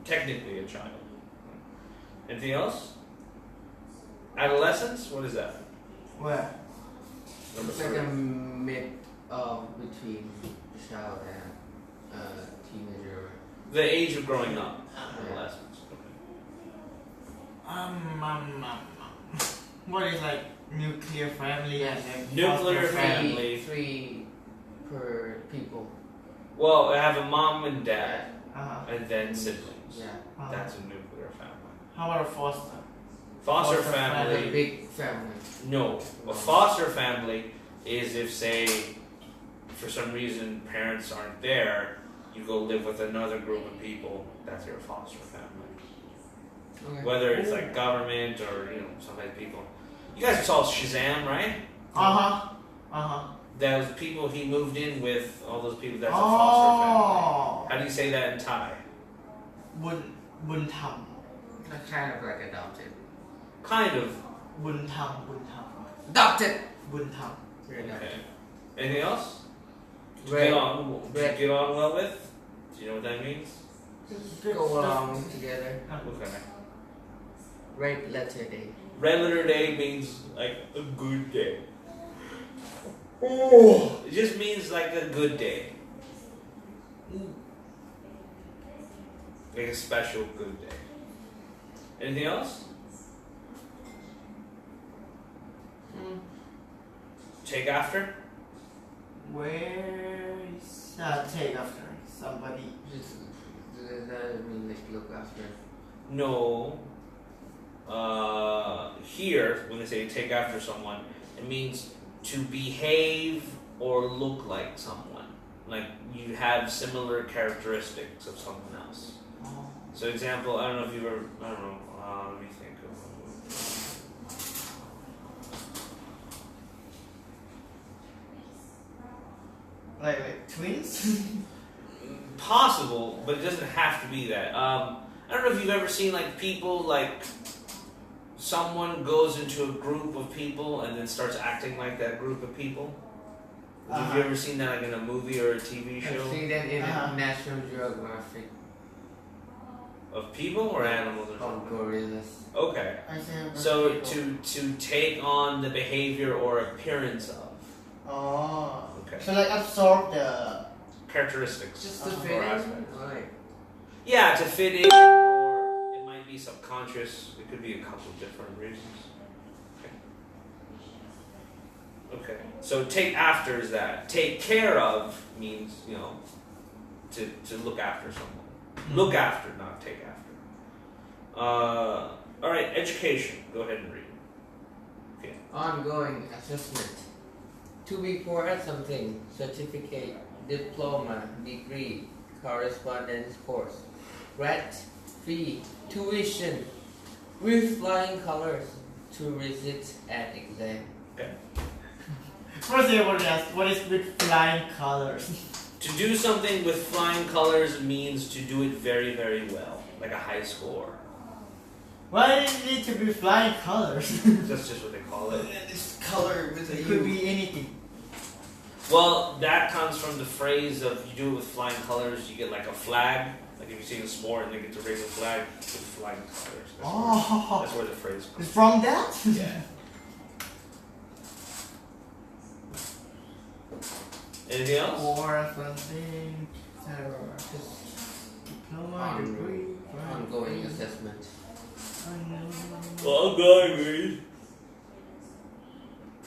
Technically a child. Anything else? Adolescence? What is that? where Number It's like 3. a mid between child and teenager. The age of growing up. Adolescence. Okay. what is like nuclear family and like Nuclear foster family. Three per people. Well, I have a mom and dad, uh-huh. and then siblings. Yeah. That's a nuclear family. How about a foster Foster Foster family. A big family. No. A foster family is if, say, for some reason parents aren't there, you go live with another group of people. That's your foster family. Okay. Whether it's like government or sometimes people. You guys saw Shazam, right? Those people he moved in with, all those people. That's a foster family. How do you say that in Thai? บุญธรรม Kind of like adopted. Kind of. บุญธรรม Adopted. บุญธรรม You're adopted. Okay. Anything else? Red. Get on well with? Do you know what that means? Go along together. Okay. Red letter day. Red letter day means like a good day. It just means like a good day. Like a special good day. Anything else? Take after? Where is take after somebody Just does that mean like look after? No. Here, when they say take after someone, it means to behave or look like someone. Like you have similar characteristics of someone else. So, example, I don't know if you ever, I don't know, let me think of like twins possible, but it doesn't have to be that. I don't know if you've ever seen like people like someone goes into a group of people and then starts acting like that group of people. Have you ever seen that like in a movie or a TV show? I've seen that in National Geographic. Of people or animals or Called something? gorillas. Okay. I say So to take on the behavior or appearance of. Okay. So like absorb the Characteristics. Just to or fit in. aspects. Like, Yeah, to fit in, or it might be subconscious. It could be a couple of different reasons. Okay. So take after is that. Take care of means, to look after someone. Look after, not take after. All right, education. Go ahead and read. Okay. ongoing assessment. To report something, certificate, diploma, degree, correspondence course, grad, fee, tuition, with flying colors, to visit an exam. Okay. First I want to ask, what is with flying colors? To do something with flying colors means to do it very, very well, like a high score. Why does it need to be flying colors? That's just what they call it. This color with It could be anything. Well, that comes from the phrase of you do it with flying colors, you get like a flag. Like if you see a sport and they get to raise a flag with flying colors. That's where the phrase comes It's from that? from. Yeah. Anything else? Or something. Diploma, degree, Ongoing assessment. Ongoing.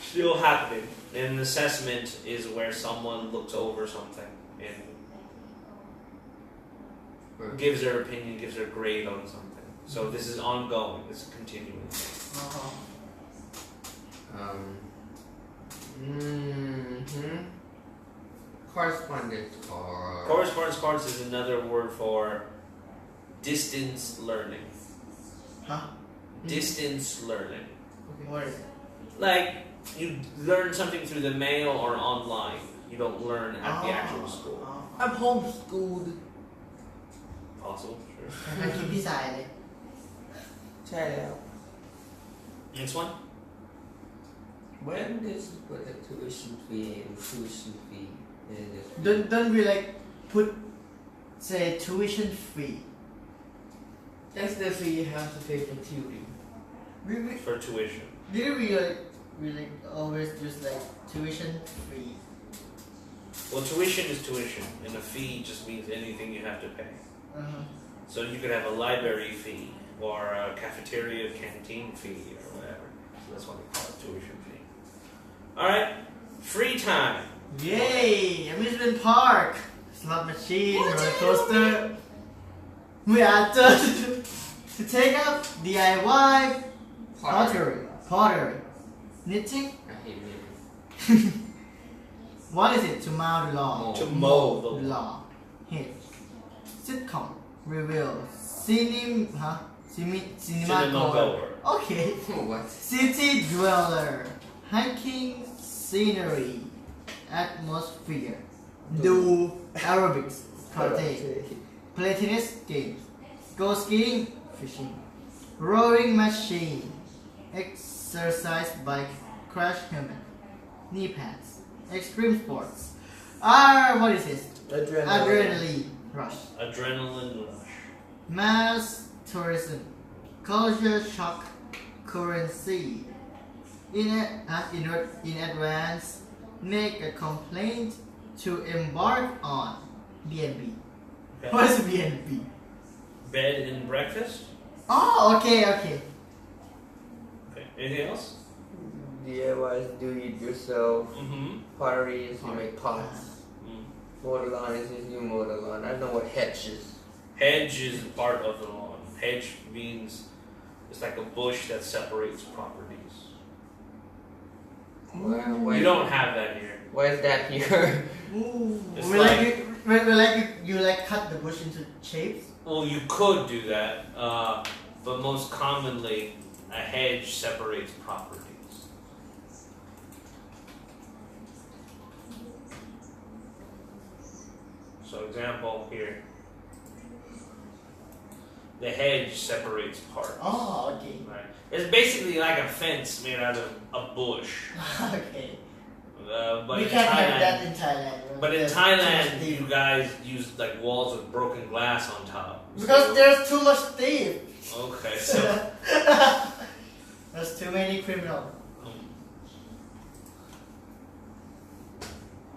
Still happening. And an assessment is where someone looks over something and gives their opinion, gives their grade on something. So this is ongoing. It's continuing. Correspondence card. Correspondence cards is another word for distance learning. Huh? Distance learning. What is it? Like you learn something through the mail or online. You don't learn at the actual school. I'm homeschooled. Possible, sure. ใครคิดพี่สายเลย ใช่แล้ว Next one. When this is what the tuition fee and tuition fee is. Don't we like put say tuition fee? That's the fee you have to pay for tutoring. We For tuition. didn't we like always use like tuition fee? Well, tuition is tuition, and a fee just means anything you have to pay. So you could have a library fee or a cafeteria canteen fee or whatever. So that's why they call it tuition fee. All right, free time. Yay! Amusement park, slot machine, roller coaster. We are just to take up DIY pottery, knitting. I hate knitting. What is it? To mow the lawn. Mow. To mow the lawn. lawn. Hit. Sitcom. Review. Cinema Cinema goer. goer. Okay. What? City dweller. Hiking scenery. Atmosphere. Do aerobics. Karate. Play tennis games. Go skiing. Fishing. Rowing machine. Exercise bike. Crash helmet. Knee pads. Extreme sports. What is this? Adrenaline rush. Adrenaline rush. Mass tourism. Culture shock. Currency. In advance. Make a complaint to embark on. BNB. Okay. What is BNB? Bed and breakfast. Oh, okay. Okay. Anything else? DIYs, do it yourself. Mm-hmm. Pottery is you make pots. Mow the lawn is you mow the lawn. I don't know what hedge is. Hedge is part of the lawn. Hedge means it's like a bush that separates properties. Why You don't have that here. Why is that here? Ooh. It's You like cut the bush into shapes? Well, you could do that, but most commonly, a hedge separates properties. So, example here. The hedge separates parts. Oh, okay. Right. It's basically like a fence made out of a bush. Okay. But We in can't have Thailand, that in Thailand. but in There's Thailand, too much you thief. guys use like walls with broken glass on top. Because So- there's too much thief. Okay, so There's too many criminals.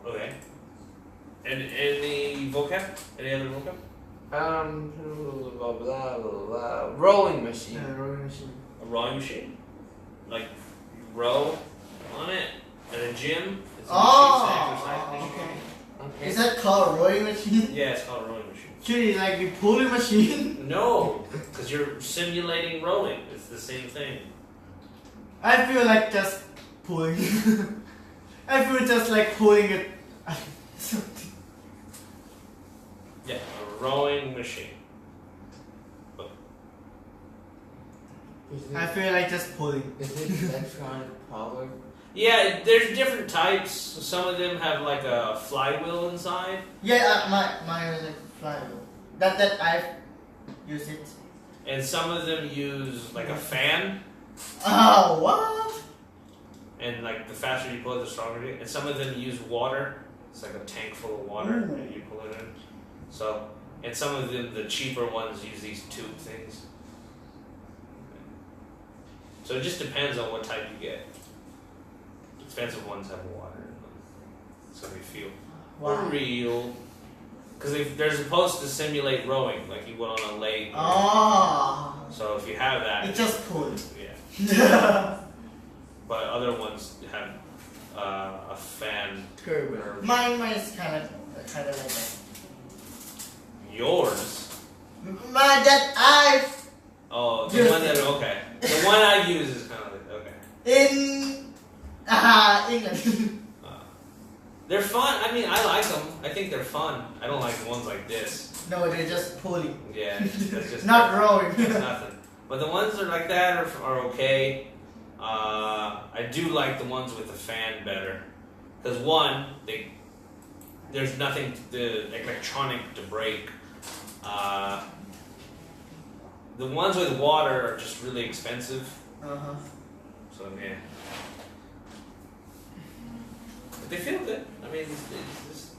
okay. And any vocab? Any other vocab? Blah blah blah blah. Rowing machine. Rowing machine. A rowing machine? Like you row on it at a gym? It's a Oh, exercise machine. okay. Okay. Is that called rowing machine? Yeah, it's called a rowing machine. Should it like be pulling machine? No, because you're simulating rowing. It's the same thing. I feel like just pulling. I feel just like pulling it. Yeah, a rowing machine. I feel like just pulling. Is it electronic power? Yeah, there's different types. Some of them have like a flywheel inside. Yeah, my like flywheel. That I've used it. And some of them use like a fan. Oh, what? And like the faster you pull it, the stronger it is. And some of them use water. It's like a tank full of water Ooh. and you pull it in. So, and some of them, the cheaper ones, use these tube things. So it just depends on what type you get. Expensive ones have water in them, so they feel real. Because they're supposed to simulate rowing, like you went on a lake. Oh. So if you have that, It just pulled. yeah. But other ones have a fan. Turbo. Mine is kind of like that. Yours. My that Oh, the Yes. one that okay. The one I use is kind of like okay. in England. They're fun. I mean, I like them. I think they're fun. I don't like the ones like this. No, they're just pulling. Yeah, that's just Not rowing. That's nothing. But the ones that are like that are okay. I do like the ones with the fan better, because one, there's nothing electronic to break. The ones with water are just really expensive. Uh-huh. So yeah, but they feel good. I mean, it's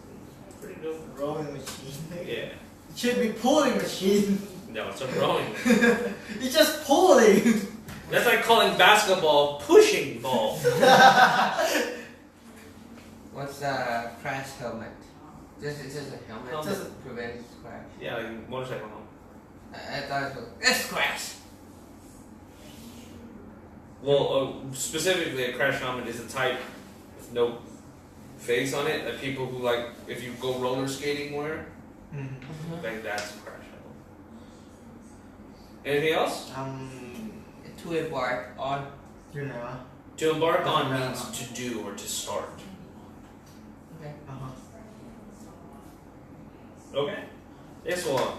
pretty good. Rowing machine. Yeah. It should be pulling machine. No, it's a rowing. It's just pulling. That's like calling basketball pushing ball. What's a crash helmet? It's just a helmet Helmet. just to prevent crash. Yeah, like motorcycle helmet. I thought it was let's crash. Well, specifically, a crash helmet is a type with no face on it that people who like, if you go roller skating wear. Like that's a crash helmet. Anything else? To embark on. You know. To embark on means to do or to start. Okay. Okay. This one.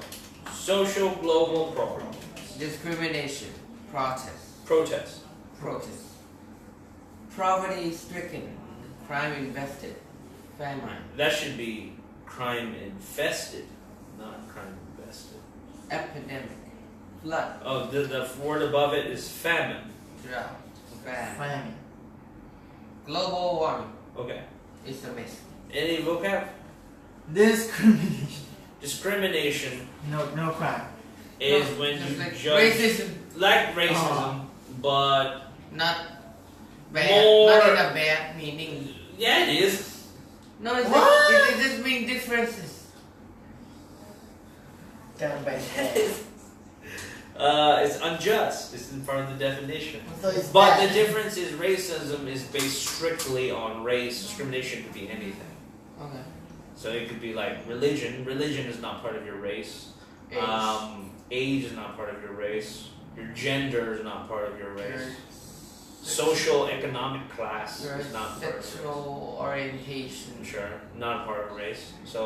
Social global problems. Discrimination. Protest. Protest. Protest. Poverty stricken. Crime infested. Famine. That should be crime infested, not crime invested. Epidemic. Flood. Oh, the word above it is famine. Drought. Famine. Famine. Global warming. Okay. It's a mess. Any vocab? Discrimination. Discrimination No crime. is No, when just you like judge racism. like racism, but Not bad. More- Not in a bad meaning. yeah, it is. No, it's What? like, it just means differences. การแบ่งแยก It's unjust. It's in part of the definition. So it's But bad. the difference is racism is based strictly on race. Discrimination could be anything. Okay. So it could be like religion. Religion is not part of your race. Age is not part of your race. Your gender is not part of your race. Social economic class Your is not part of your sexual orientation. race. Sure, not part of race. So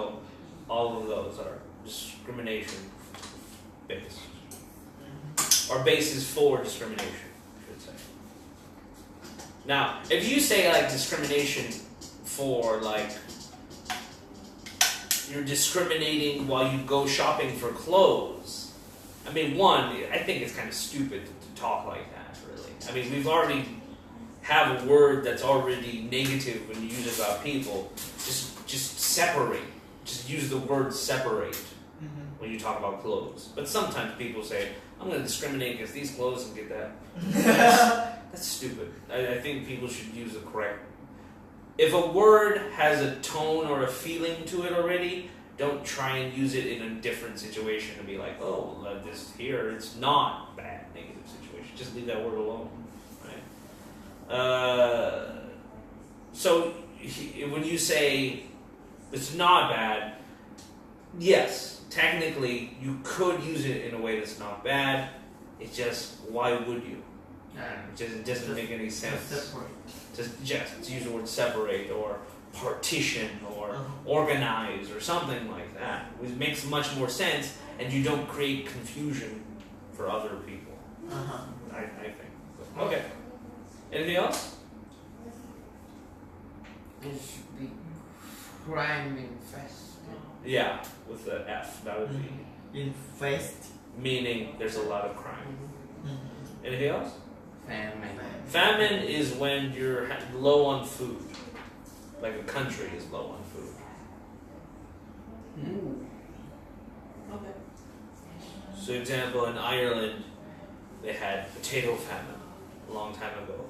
all of those are discrimination based. Or basis for discrimination, I should say. Now, if you say like discrimination for like you're discriminating while you go shopping for clothes, I mean, one, I think it's kind of stupid to talk like that, really. I mean, we've already have a word that's already negative when you use it about people. Just separate. Just use the word separate when you talk about clothes. But sometimes people say, I'm going to discriminate against these clothes and get that. That's stupid. I think people should use the correct. If a word has a tone or a feeling to it already, don't try and use it in a different situation and be like, oh, this here, it's not bad, negative situation. Just leave that word alone, right? So when you say it's not bad, yes, technically you could use it in a way that's not bad. It's just, why would you? It doesn't make any sense. Just use the word separate or partition or organize or something like that, which makes much more sense, and you don't create confusion for other people. I think. Okay. Anything else? It should be crime infested. Yeah, with the F. That would be Infest. meaning there's a lot of crime. Anything else? Famine. Famine is when you're low on food. Like a country is low on food. Okay. So, example, in Ireland, they had potato famine a long time ago.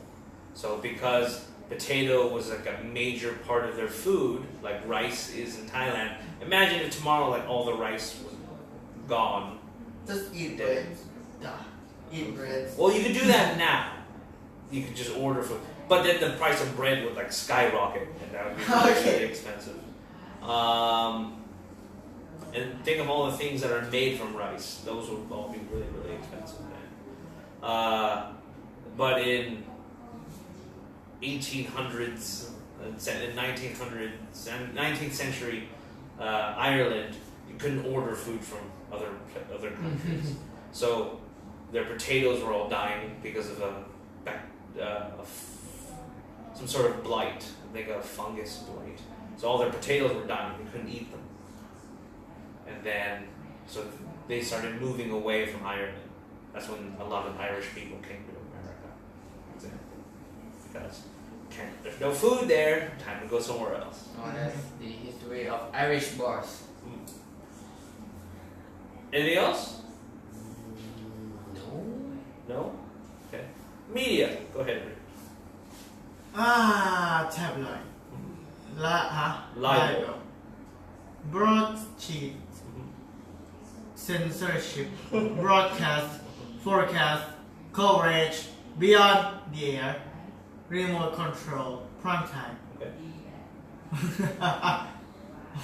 So, because potato was like a major part of their food, like rice is in Thailand, imagine if tomorrow, like all the rice was gone. Just eat bread. Eat bread. Well, you could do that now. You could just order food. But then the price of bread would like skyrocket, and that would be really expensive. And think of all the things that are made from rice; those would all be really, really expensive then. But in 1800s, in 19th century Ireland, you couldn't order food from other countries. So their potatoes were all dying because of some sort of blight, like a fungus blight. So all their potatoes were dying; they couldn't eat them. And then, so they started moving away from Ireland. That's when a lot of Irish people came to America, for example, because there's no food there. Time to go somewhere else. Oh, that's the history of Irish bars. Anything else? No. No. Okay. Media. Go ahead. Rick. Tabloid. Libel. Broadsheet. Censorship. Broadcast. Forecast. Coverage. Beyond the air. Remote control. Prime time. Okay.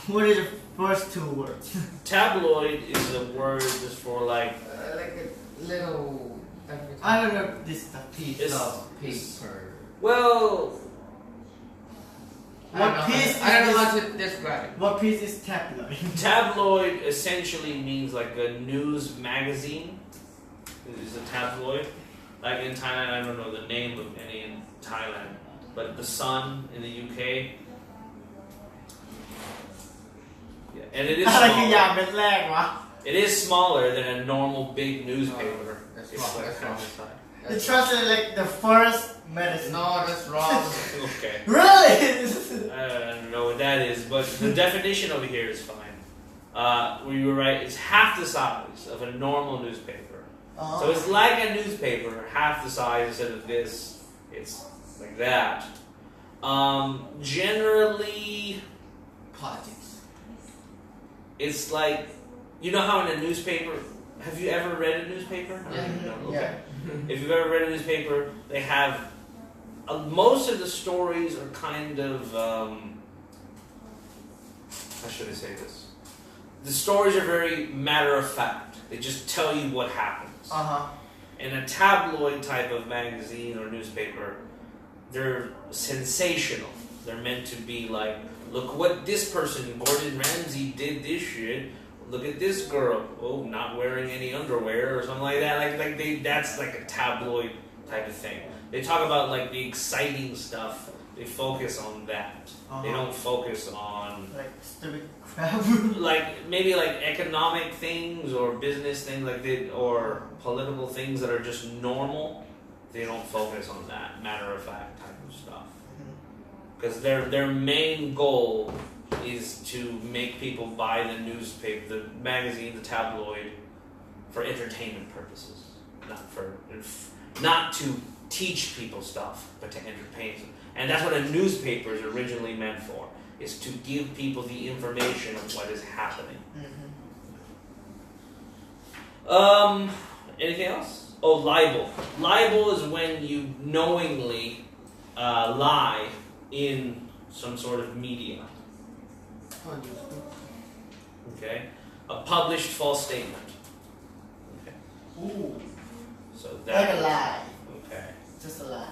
What is the first two words? Tabloid is a word just for like. Like a little. I don't know this stuff. Piece It's- of paper. Well, What piece? I don't know how to describe it. What piece is tabloid? Tabloid essentially means like a news magazine. Is a tabloid. Like in Thailand, I don't know the name of any in Thailand, but the Sun in the UK. Yeah, and it is อะไรคืออย่าง smaller. เป็นแรกวะ It is smaller than a normal big newspaper. That's It's wrong. like That's half wrong. the size. It translates like the first medicine. No, that's wrong. Okay. Really? I don't know what that is, but the definition over here is fine. We were right. It's half the size of a normal newspaper. So it's like a newspaper, half the size instead of this. It's like that. Generally, Politics. it's like, you know how in a newspaper, have you ever read a newspaper? Yeah. No? Yeah. Okay. If you've ever read a newspaper, they have, most of the stories are kind of, how should I say this? The stories are very matter of fact. They just tell you what happens. In a tabloid type of magazine or newspaper, they're sensational. They're meant to be like, look what this person, Gordon Ramsay, did this shit. Look at this girl. Oh, not wearing any underwear or something like that. That's like a tabloid type of thing. They talk about like the exciting stuff. They focus on that. They don't focus on Like stupid crap. like maybe like economic things or business things or political things that are just normal. They don't focus on that matter of fact type of stuff. Because their main goal is to make people buy the newspaper, the magazine, the tabloid for entertainment purposes, not to teach people stuff, but to entertain them. And that's what a newspaper is originally meant for, is to give people the information of what is happening. Anything else? Oh, libel. Libel is when you knowingly lie in some sort of media. Okay? A published false statement. Okay. Ooh. So Like that. a lie. Okay. Just a lie.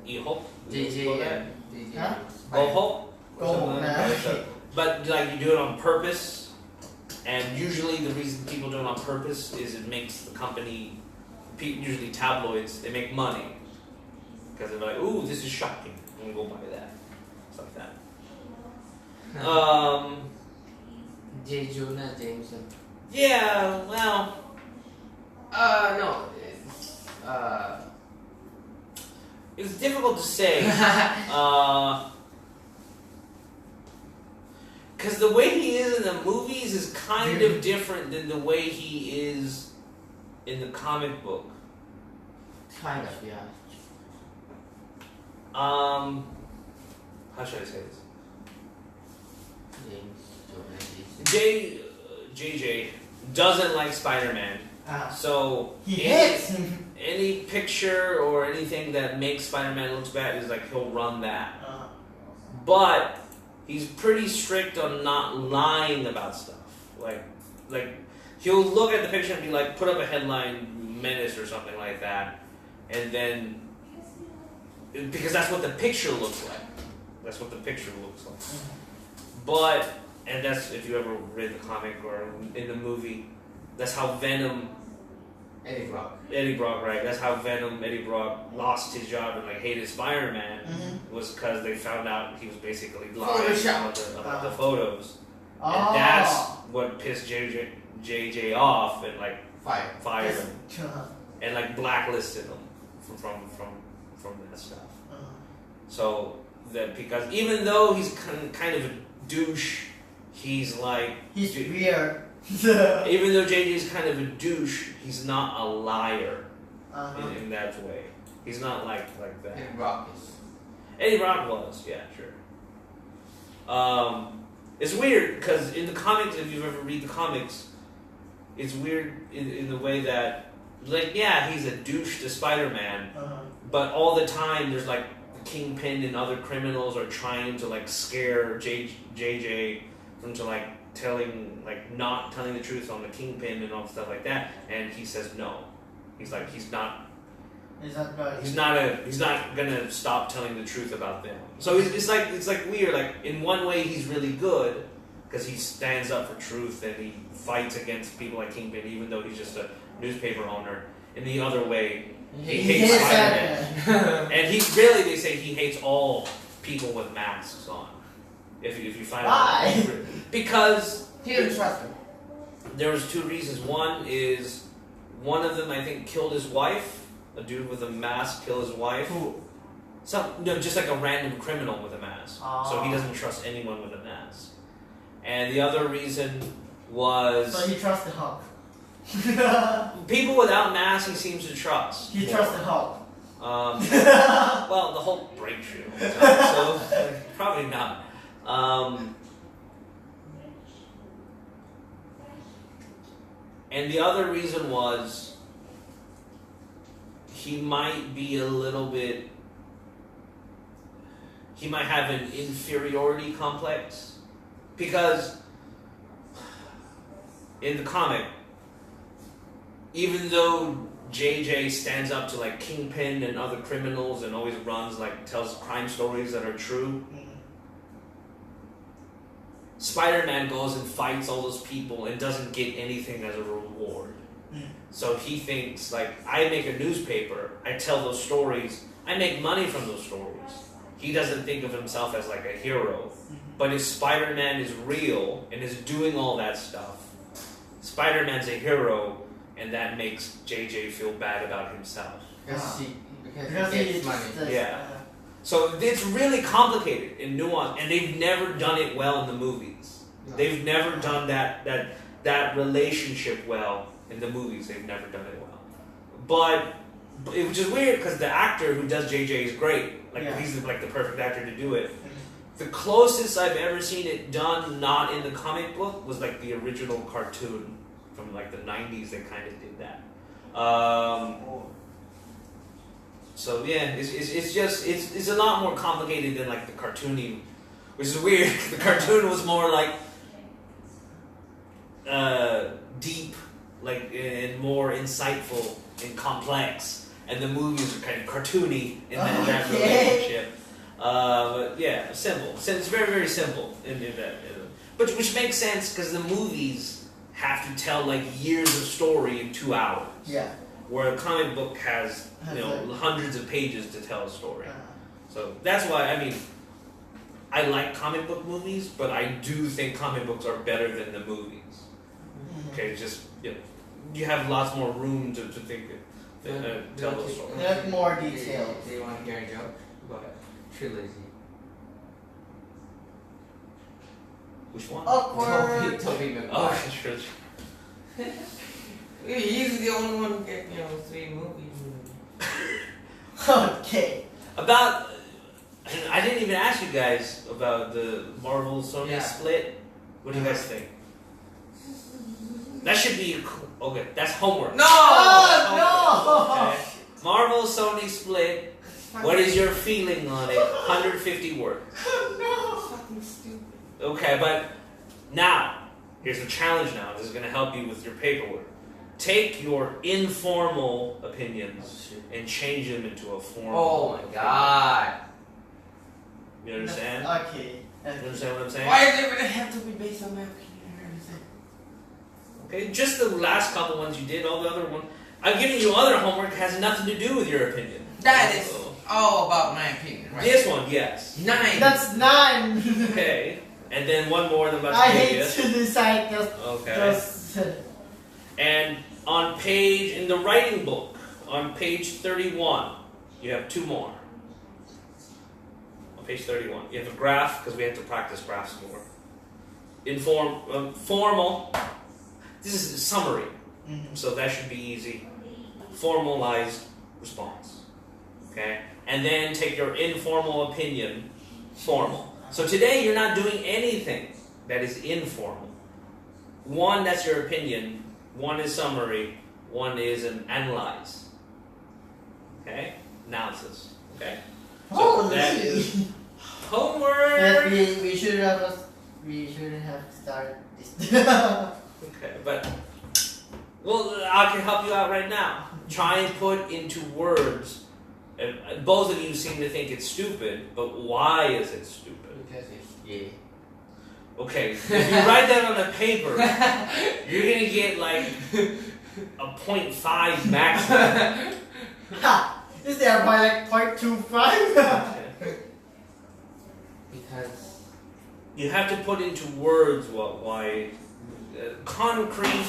You hope. JJ and JJ. Huh? Go hope. Go home now. But like you do it on purpose, and usually the reason people do it on purpose is it makes the company, usually tabloids, they make money because they're like, ooh, this is shocking. I'm gonna go buy that. Stuff like that. J. Jonah Jameson. Yeah. Well. No. It's difficult to say. Because the way he is in the movies is kind of different than the way he is in the comic book. Kind of, yeah. How should I say this? James Jonah Jameson. JJ doesn't like Spider-Man, so He hates him. any picture or anything that makes Spider-Man look bad is like he'll run that. But he's pretty strict on not lying about stuff. Like he'll look at the picture and be like, put up a headline, menace or something like that, and then because that's what the picture looks like. That's what the picture looks like. But and that's if you ever read the comic or in the movie, that's how Venom. Eddie Brock, right? That's how Eddie Brock lost his job and like hated Spider-Man was because they found out he was basically lying about the photos, and that's what pissed JJ off and like fired him and like blacklisted him from that stuff. So that because even though he's kind of a douche, he's weird. Even though JJ is kind of a douche, he's not a liar in that way. He's not like that. Eddie Brock is. Eddie Brock was, yeah, sure. It's weird because in the comics, if you ever read the comics, it's weird in the way that, like, yeah, he's a douche to Spider-Man, but all the time there's like the Kingpin and other criminals are trying to like scare JJ into like not telling the truth on the Kingpin and all stuff like that, and he says no. He's like, he's not He's not going. He's not gonna stop telling the truth about them. So it's like weird. Like in one way he's really good because he stands up for truth and he fights against people like Kingpin, even though he's just a newspaper owner. In the other way, he hates Spider-Man. And they say he hates all people with masks on. If you find Why? out, because He didn't trust him. there was two reasons. One is one of them I think killed his wife. A dude with a mask killed his wife. Who? Just like a random criminal with a mask. So he doesn't trust anyone with a mask. And the other reason was So he trusts the Hulk. people without masks he seems to trust. He more. trusts the Hulk. Well, the whole breakthrough. So probably not. And the other reason was he might be a little bit. He might have an inferiority complex because in the comic, even though JJ stands up to like Kingpin and other criminals and always tells crime stories that are true, Spider-Man goes and fights all those people and doesn't get anything as a reward. So he thinks, like, I make a newspaper, I tell those stories, I make money from those stories. He doesn't think of himself as like a hero. But if Spider-Man is real and is doing all that stuff, Spider-Man's a hero, and that makes JJ feel bad about himself. Because he gets money. Yeah. So it's really complicated and nuanced, and they've never done it well in the movies. No. They've never done that relationship well in the movies. They've never done it well. But which is weird because the actor who does JJ is great. He's like the perfect actor to do it. The closest I've ever seen it done, not in the comic book, was like the original cartoon from like the 90s. They kind of did that. So yeah, it's a lot more complicated than like the cartooning, which is weird. The cartoon was more like deep, like and more insightful and complex, and the movies are kind of cartoony in that relationship. But yeah, simple. So it's very, very simple in that. But which makes sense because the movies have to tell like years of story in 2 hours. Yeah. Where a comic book has hundreds of pages to tell a story. So that's why I like comic book movies, but I do think comic books are better than the movies. Okay, just you have lots more room to think tell the story. They have more detail. Do you want to hear a joke about trilogy? Which one? Awkward. Toby McGuire. Oh, trilogy. He's the only one who get 3 movies. Okay. About, I didn't even ask you guys about the Marvel Sony split. What do you guys think? That should be okay. That's homework. No! Oh, Okay. Marvel Sony split. What is your feeling on it? 150 words. No. Fucking stupid. Okay, but now here's a challenge. Now this is going to help you with your paperwork. Take your informal opinions and change them into a formal. Oh my god. You understand? Okay. You understand what I'm saying? Why is it gonna have to be based on my opinion? Okay, just the last couple ones you did. All the other ones, I'm giving you other homework that has nothing to do with your opinion. That is all about my opinion, right? This one, yes. 9. That's 9. Okay, and then one more than about I to give hate you. to decide Okay. And on page, in the writing book, on page 31, you have 2 more. On page 31, you have a graph, because we have to practice graphs more. Formal, this is a summary, so that should be easy. Formalized response, okay? And then take your informal opinion, formal. So today you're not doing anything that is informal. 1, that's your opinion. 1 is summary, 1 is an analyze. Okay? Analysis. Okay? So that is homework! We should have started this. Okay, but well, I can help you out right now. try and put into words. And both of you seem to think it's stupid, but why is it stupid? Because it's gay. Okay, if you write that on a paper, you're gonna get like a 0.5 maximum. Ha! Is there by like 0.25? Because You have to put into words why concrete.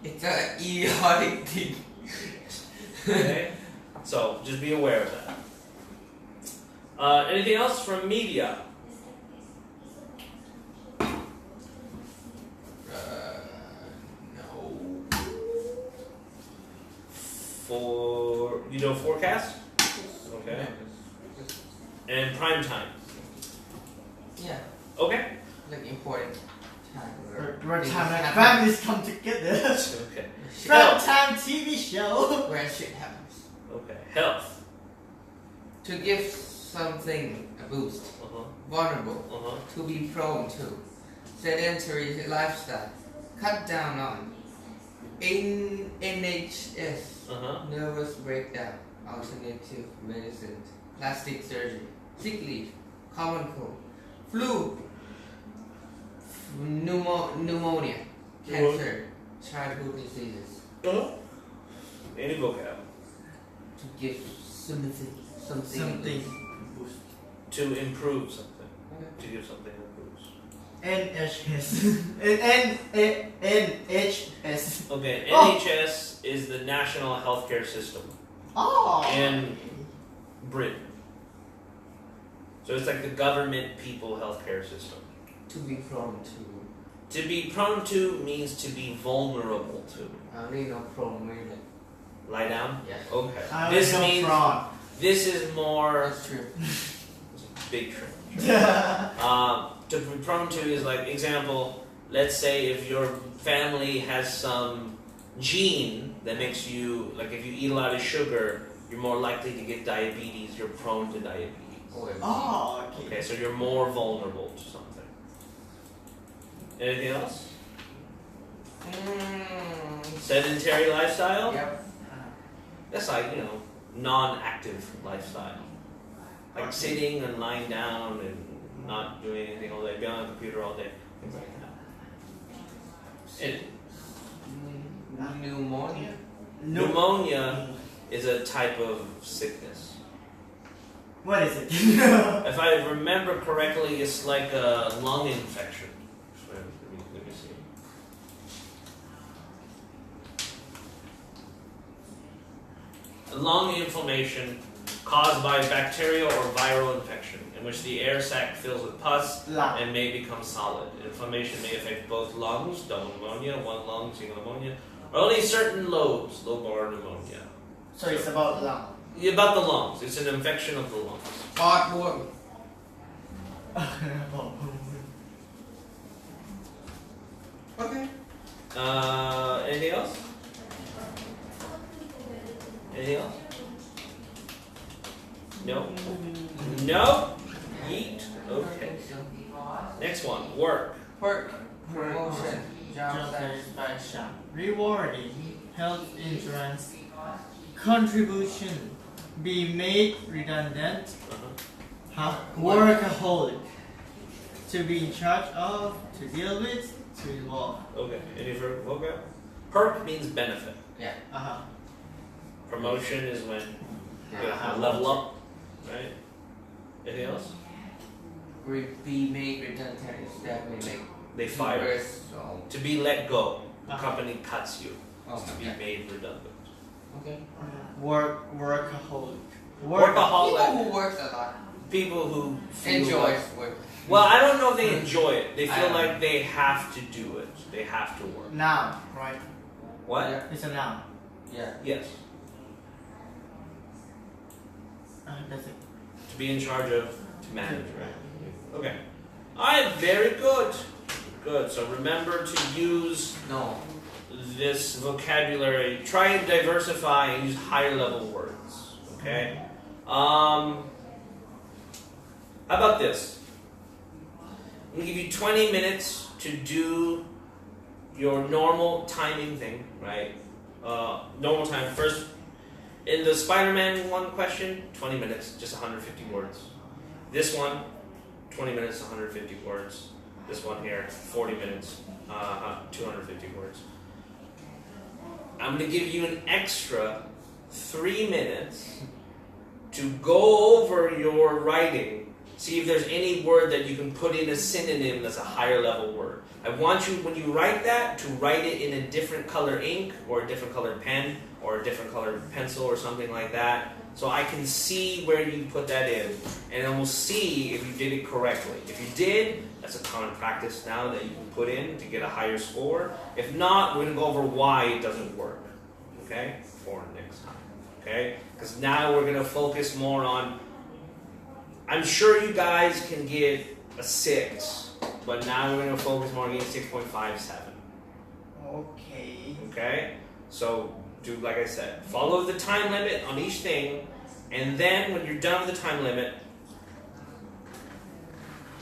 it's an idiotic thing. Okay, so just be aware of that. Anything else from media? No. For you know forecast. Okay. And prime time. Yeah, Okay. like important time. Where time like families come together. Okay. Prime time TV show. Where shit happens. Okay. Health. To give something a boost. Vulnerable. To be prone to. Sedentary lifestyle. Cut down on. NHS. Nervous breakdown. Alternative medicine. Plastic surgery. Sick leave. Common cold. Flu. Pneumonia. Cancer. Childhood diseases. Any vocab. To give something. Something. To improve something. To give something a boost. NHS. NHS. Okay. Oh. NHS is the national healthcare system Oh. in Britain. So it's like the government people healthcare system. To be prone to. To be prone to means to be vulnerable to. I only know prone meaning. Lie down? Yeah. Okay. I This was means wrong. this is more That's true. big trip. To be prone to is like example, let's say if your family has some gene that makes you like if you eat a lot of sugar, you're more likely to get diabetes, you're prone to diabetes. Oh, okay. Okay, so you're more vulnerable to something. Anything else? Sedentary lifestyle? Yep. That's like, non-active lifestyle. Like sitting and lying down and not doing anything all day, be on the computer all day, things like that. And Pneumonia. pneumonia is a type of sickness. What is it? If I remember correctly, it's like a lung infection. Let me see. A lung inflammation caused by bacterial or viral infection, in which the air sac fills with pus Lung. and may become solid. Inflammation may affect both lungs, double pneumonia, one lung, single pneumonia, or only certain lobes, lobar pneumonia. So it's about lung. About the lungs. It's an infection of the lungs. Heartworm. Okay. Anything else? Anything else? No? No? Yeet? Okay. Next one. Work. Work. Promotion. Job Job satisfaction. satisfaction. Rewarding. Health insurance. Contribution. Be made redundant. Workaholic. To be in charge of. To deal with. To involve. Okay. Any further vocab? Perk means benefit. Yeah. Promotion is when you Yeah. level up. Right? Anything else? Be made redundant is definitely like They fire. reverse, so. To be let go. The Uh-huh. company cuts you. Oh, To be okay. made redundant. Okay. Workaholic. Workaholic. People who works a lot People who feel enjoys like- work. Well, I don't know if they enjoy it. They I feel don't like they have to do it. They have to work. Noun, right? What? Yeah. It's a noun. Yeah. Yes. That's it. To be in charge of, to manage, right? Okay. Alright, very good. Good. So remember to use No. this vocabulary. Try and diversify and use higher level words. Okay? How about this? I'm going to give you 20 minutes to do your normal timing thing, right? Normal time. First In the Spider-Man one question, 20 minutes, just 150 words. This one, 20 minutes, 150 words. This one here, 40 minutes, 250 words. I'm going to give you an extra 3 minutes to go over your writing. See if there's any word that you can put in a synonym that's a higher level word. I want you, when you write that, to write it in a different color ink or a different colored pen or a different colored pencil or something like that, so I can see where you put that in, and then we'll see if you did it correctly. If you did, that's a common practice now that you can put in to get a higher score. If not, we're going to go over why it doesn't work, okay, for next time, okay? Because now we're going to focus more on, I'm sure you guys can get a 6, but now we're going to focus more on getting 6.57. Okay. Okay? So, do like I said, follow the time limit on each thing, and then when you're done with the time limit,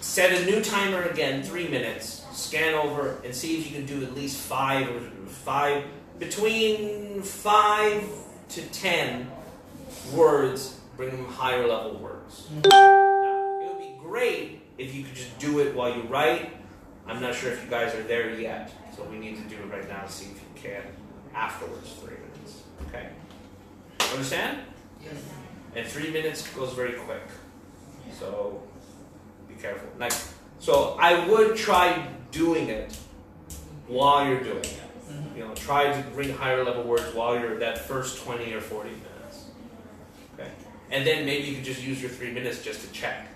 set a new timer again, 3 minutes, scan over, and see if you can do at least 5, between 5 to 10 words, bring them higher level words. Now, it would be great if you could just do it while you write. I'm not sure if you guys are there yet, so we need to do it right now to see if you can afterwards, 3 minutes. Okay? Understand? Yes. And 3 minutes goes very quick. So be careful. Like, so I would try doing it while you're doing it. You know, try to bring higher level words while you're that first 20 or 40 minutes. Okay? And then maybe you could just use your 3 minutes just to check.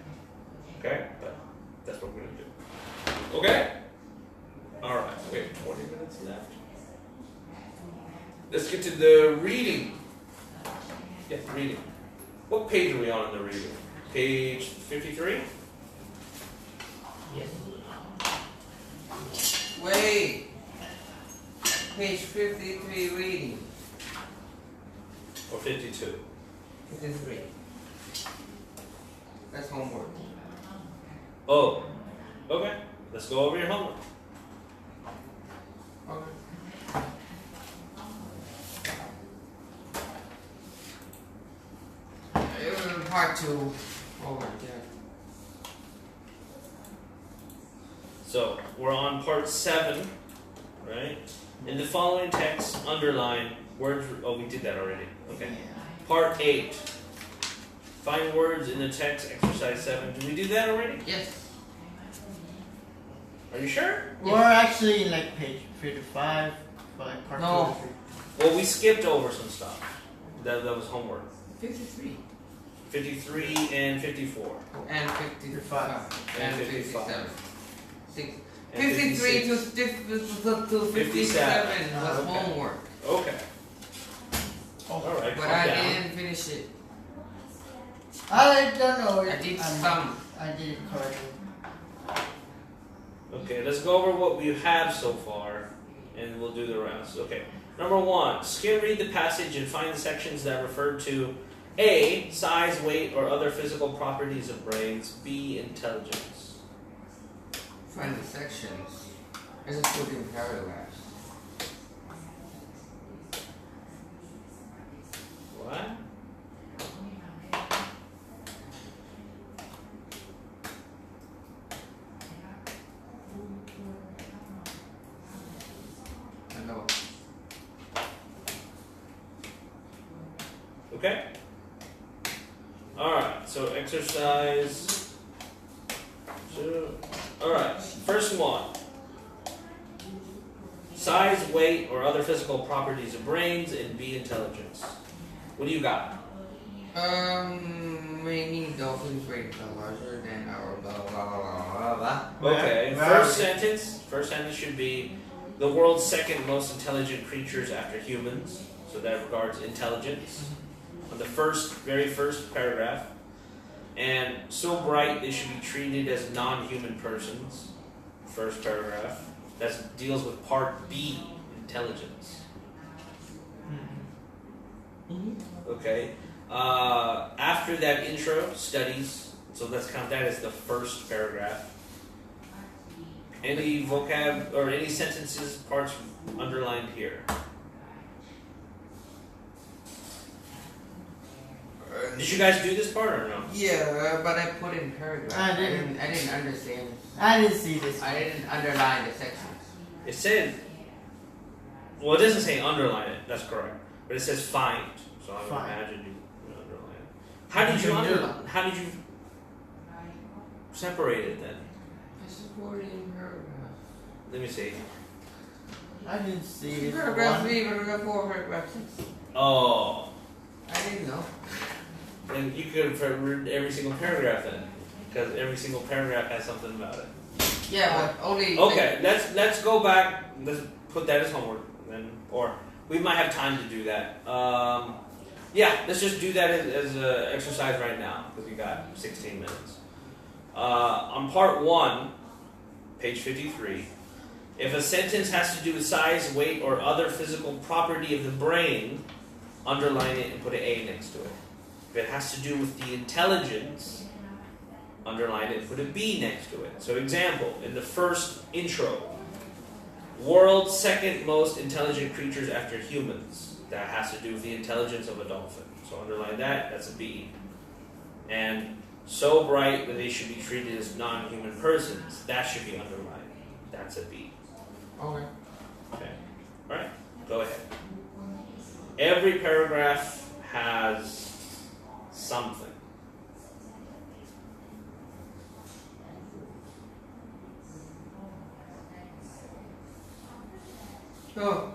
Okay? But that's what we're going to do. Okay? Alright, we have 20 minutes left. Let's get to the reading. Yeah, reading. What page are we on in the reading? Page 53? Yes. Wait. Page 53 reading. Or 52? 53. That's homework. Oh, okay. Let's go over your homework. Okay. It was part 2. Oh my god. So, we're on part 7, right? In the following text, underline words. Oh, we did that already. Okay. Part 8. Find words in the text, exercise 7. Did we do that already? Yes. Are you sure? We're actually in like page 55, like part No. 2 or 3. Well, we skipped over some stuff. That was homework. 53. 53 and 54. And 55. And 57. And 53 to 57 57 was okay. homework. Okay. Alright, But calm I down. didn't finish it. I don't know. I did some. I did it correctly. Okay, let's go over what we have so far, and we'll do the rest. Okay. Number 1, skim read the passage and find the sections that refer to A, size, weight, or other physical properties of brains. B, intelligence. Find the sections. I just put in paragraphs. What? I know. Okay? Alright, so exercise 2. Alright, first one. Size, weight, or other physical properties of brains, and B, intelligence. What do you got? Many dolphins' brains are larger than our blah blah blah blah blah. Okay, first sentence should be the world's second most intelligent creatures after humans. So that regards intelligence. On the very first paragraph. And so bright they should be treated as non-human persons. First paragraph. That deals with part B, intelligence. Okay. After that intro, studies. So let's count that as the first paragraph. Any vocab or any sentences, parts underlined here. Did you guys do this part or no? Yeah, but I put in paragraph. I didn't. I didn't understand. I didn't see this. I didn't underline the sections. It said, well, it doesn't say underline it. That's correct, but it says find. So I would Find. imagine you underline it. How did you underline? How did you separate it then? I just put it in paragraph. Let me see. I didn't see this Paragraph one. 3, paragraph 4, paragraph 6. Oh, I didn't know. then you could have read every single paragraph then, because every single paragraph has something about it. Yeah, but only. Okay, let's go back. Let's put that as homework then, or we might have time to do that. Yeah, let's just do that as an exercise right now because we got 16 minutes. On part 1, page 53, if a sentence has to do with size, weight, or other physical property of the brain, underline it and put an A next to it. If it has to do with the intelligence, underline it and put a B next to it. So example, in the first intro, world's second most intelligent creatures after humans. That has to do with the intelligence of a dolphin. So underline that, that's a B. And so bright that they should be treated as non-human persons. That should be underlined. That's a B. Okay. Okay. Alright, go ahead. Every paragraph has something. Oh.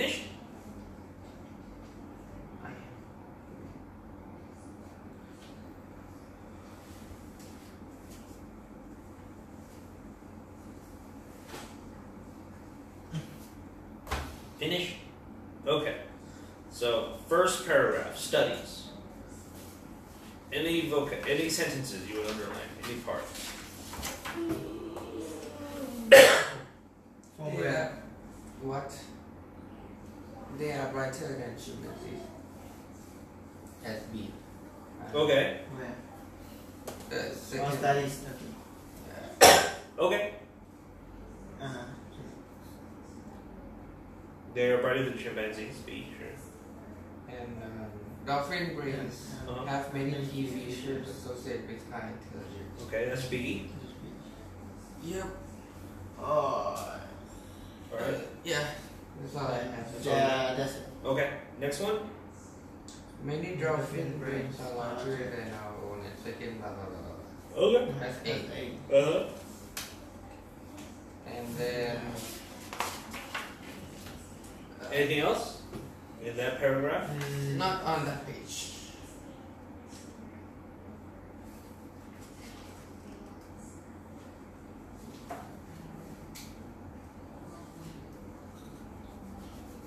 finished? I am. Finished? Okay. So, first paragraph, studies. Any sentences you would underline, any part. From They where? are what? They are brighter than chimpanzees. As B. Okay. Where? The Oh, second. studies. Okay. Okay. Uh-huh. They are brighter than chimpanzees. B, sure. And dolphin brains Uh-huh. have many key features associated with high intelligence. Okay, that's B. Yep. Oh. Alright. Yeah. That's all I have. Yeah, that's it. Okay, next one. Many dolphin brains are larger than our own. And second, blah blah blah blah. Okay. That's eight. Uh-huh. And then. Anything else in that paragraph? Not on that page.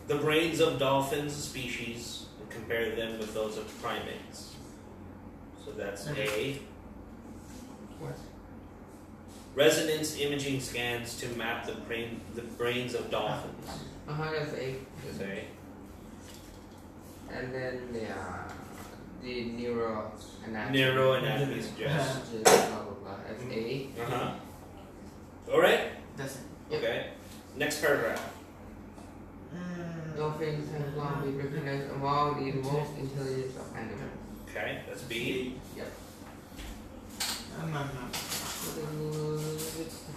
The brains of dolphins species and compare them with those of primates. So that's A. What? Resonance imaging scans to map the brains of dolphins. That's eight. That's A. And then the neuroanatomy. Neuroanatomy suggests. Blah blah blah. That's A. Uh-huh. Alright? That's it. Yep. Okay. Next paragraph. Dolphins have long been recognized among the most intelligent of animals. Okay, that's B. Yep. No.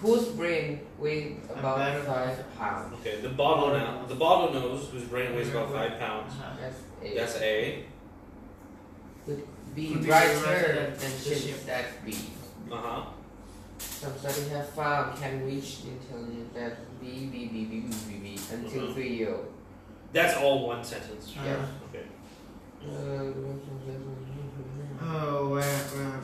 Whose brain weighs about About 5 pounds? Okay, the bottlenose, whose brain weighs about 5 pounds. That's A. That's A. Could be Could be brighter brighter than than ships. ship. That's B. Uh-huh. Some studies have found can reach intelligence that's B until 3 years old. That's all one sentence. Yeah. Okay. Oh, where?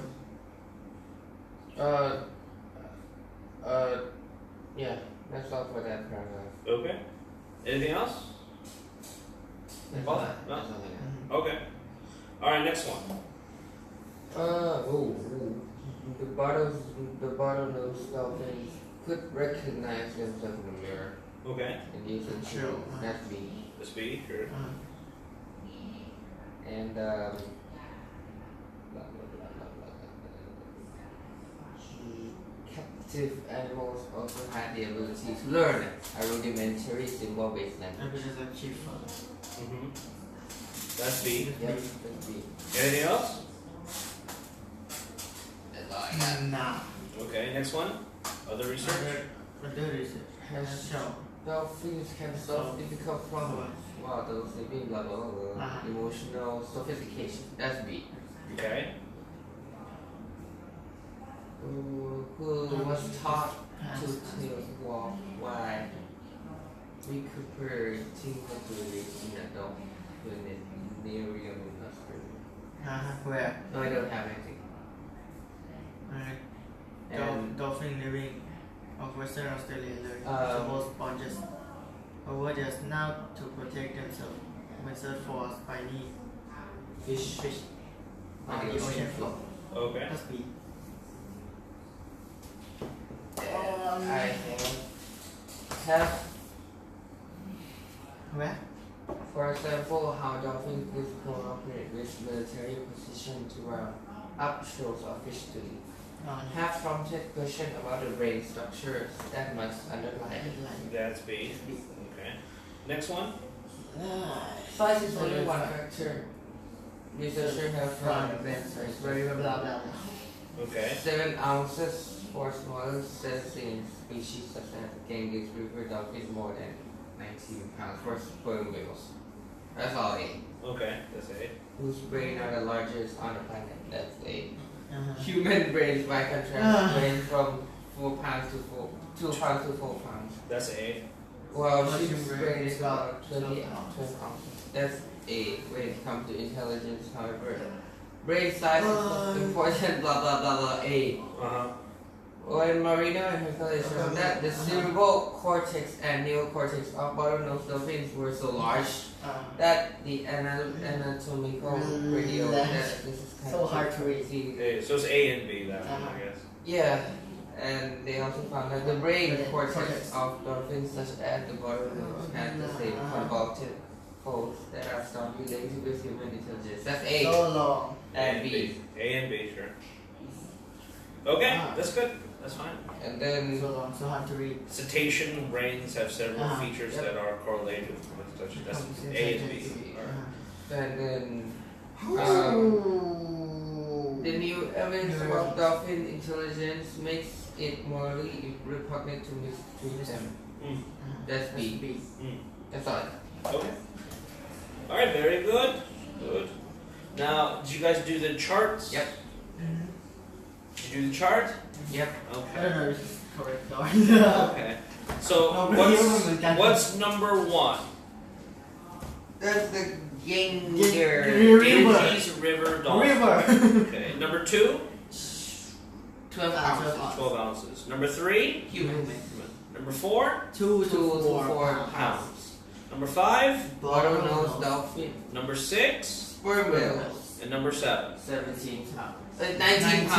Yeah, that's all for that paragraph. Okay. Anything else? That's Well, all I no. that's all I got. Okay. Alright, next one. The bottlenose dolphins could recognize themselves in the mirror Okay. and use it. Sure. That's B. That's B, sure. And blah, blah, blah, blah, blah. Captive animals also had the ability to learn a rudimentary symbol-based language. Which is a chief. Mm-hmm. That's B. Yep, that's B. Anything else? That's all I got. Nah. Okay, next one. Other research. Other research has shown. Dolphins can solve difficult problems while those sleeping, blah blah blah. Emotional sophistication. That's B. Okay. Who was taught to walk while recuperating ability in adult planetarium Australia. Where? No, I don't have anything. And Dolphin living of Western Australia learn most sponges over just now to protect themselves when search for spiny fish on the ocean floor. Okay. Must be. I have, Where? for example, how dolphins could cooperate with military position to round up shoals of fish to eat. Have prompted question about the brain structures that must underlie it. That's B. Okay. Next one. Size is only one factor. Researchers have found that it's very Blah blah blah. Okay. 7 ounces for smaller sessile species such as Ganges river dolphin more than 19 pounds for sperm whales. That's all A. Okay. That's A. Whose brain are the largest on the planet? That's A. Human brains, by contrast, range from 4 pounds to 4 pounds. That's A. Well, Mushroom sheep's brain brain is is about about 20 12 ounces. That's A when it comes to intelligence, however. Brain size is important, blah blah blah blah A. Uh-huh. When Marino and her colleagues showed that the cerebral cortex and neocortex of bottlenose dolphins were so large that the anatomical radio that this is kind So of hard to read. So it's A and B, that one, I guess. Yeah, and they also found that the brain cortex of dolphins, such as the bottlenose, had the same convoluted folds that are strongly related with human intelligence. That's A. So long. And B. A and B, sure. Okay, that's good. That's fine. And then So long, so hard to read. Cetacean brains have several features Yep. that are correlated with such. That's A and B. and then the new evidence about dolphin intelligence makes it morally repugnant to mistreat them. Mm. That's B. Mm. That's all. Okay. All right. Very good. Good. Now, did you guys do the charts? Yep. Did you do the chart? Yep. I Okay. don't know if this is correct or Okay. So No, but you remember what's number one? That's the River. Ganges River dolphin. River. Okay. Number two, 12 ounces. 12 ounces. Number three, Human. number four, 2 to 4 pounds. pounds. Number five, Bottlenose dolphin. number six, Sperm whales. and number seven. 17 pounds. 19 pounds.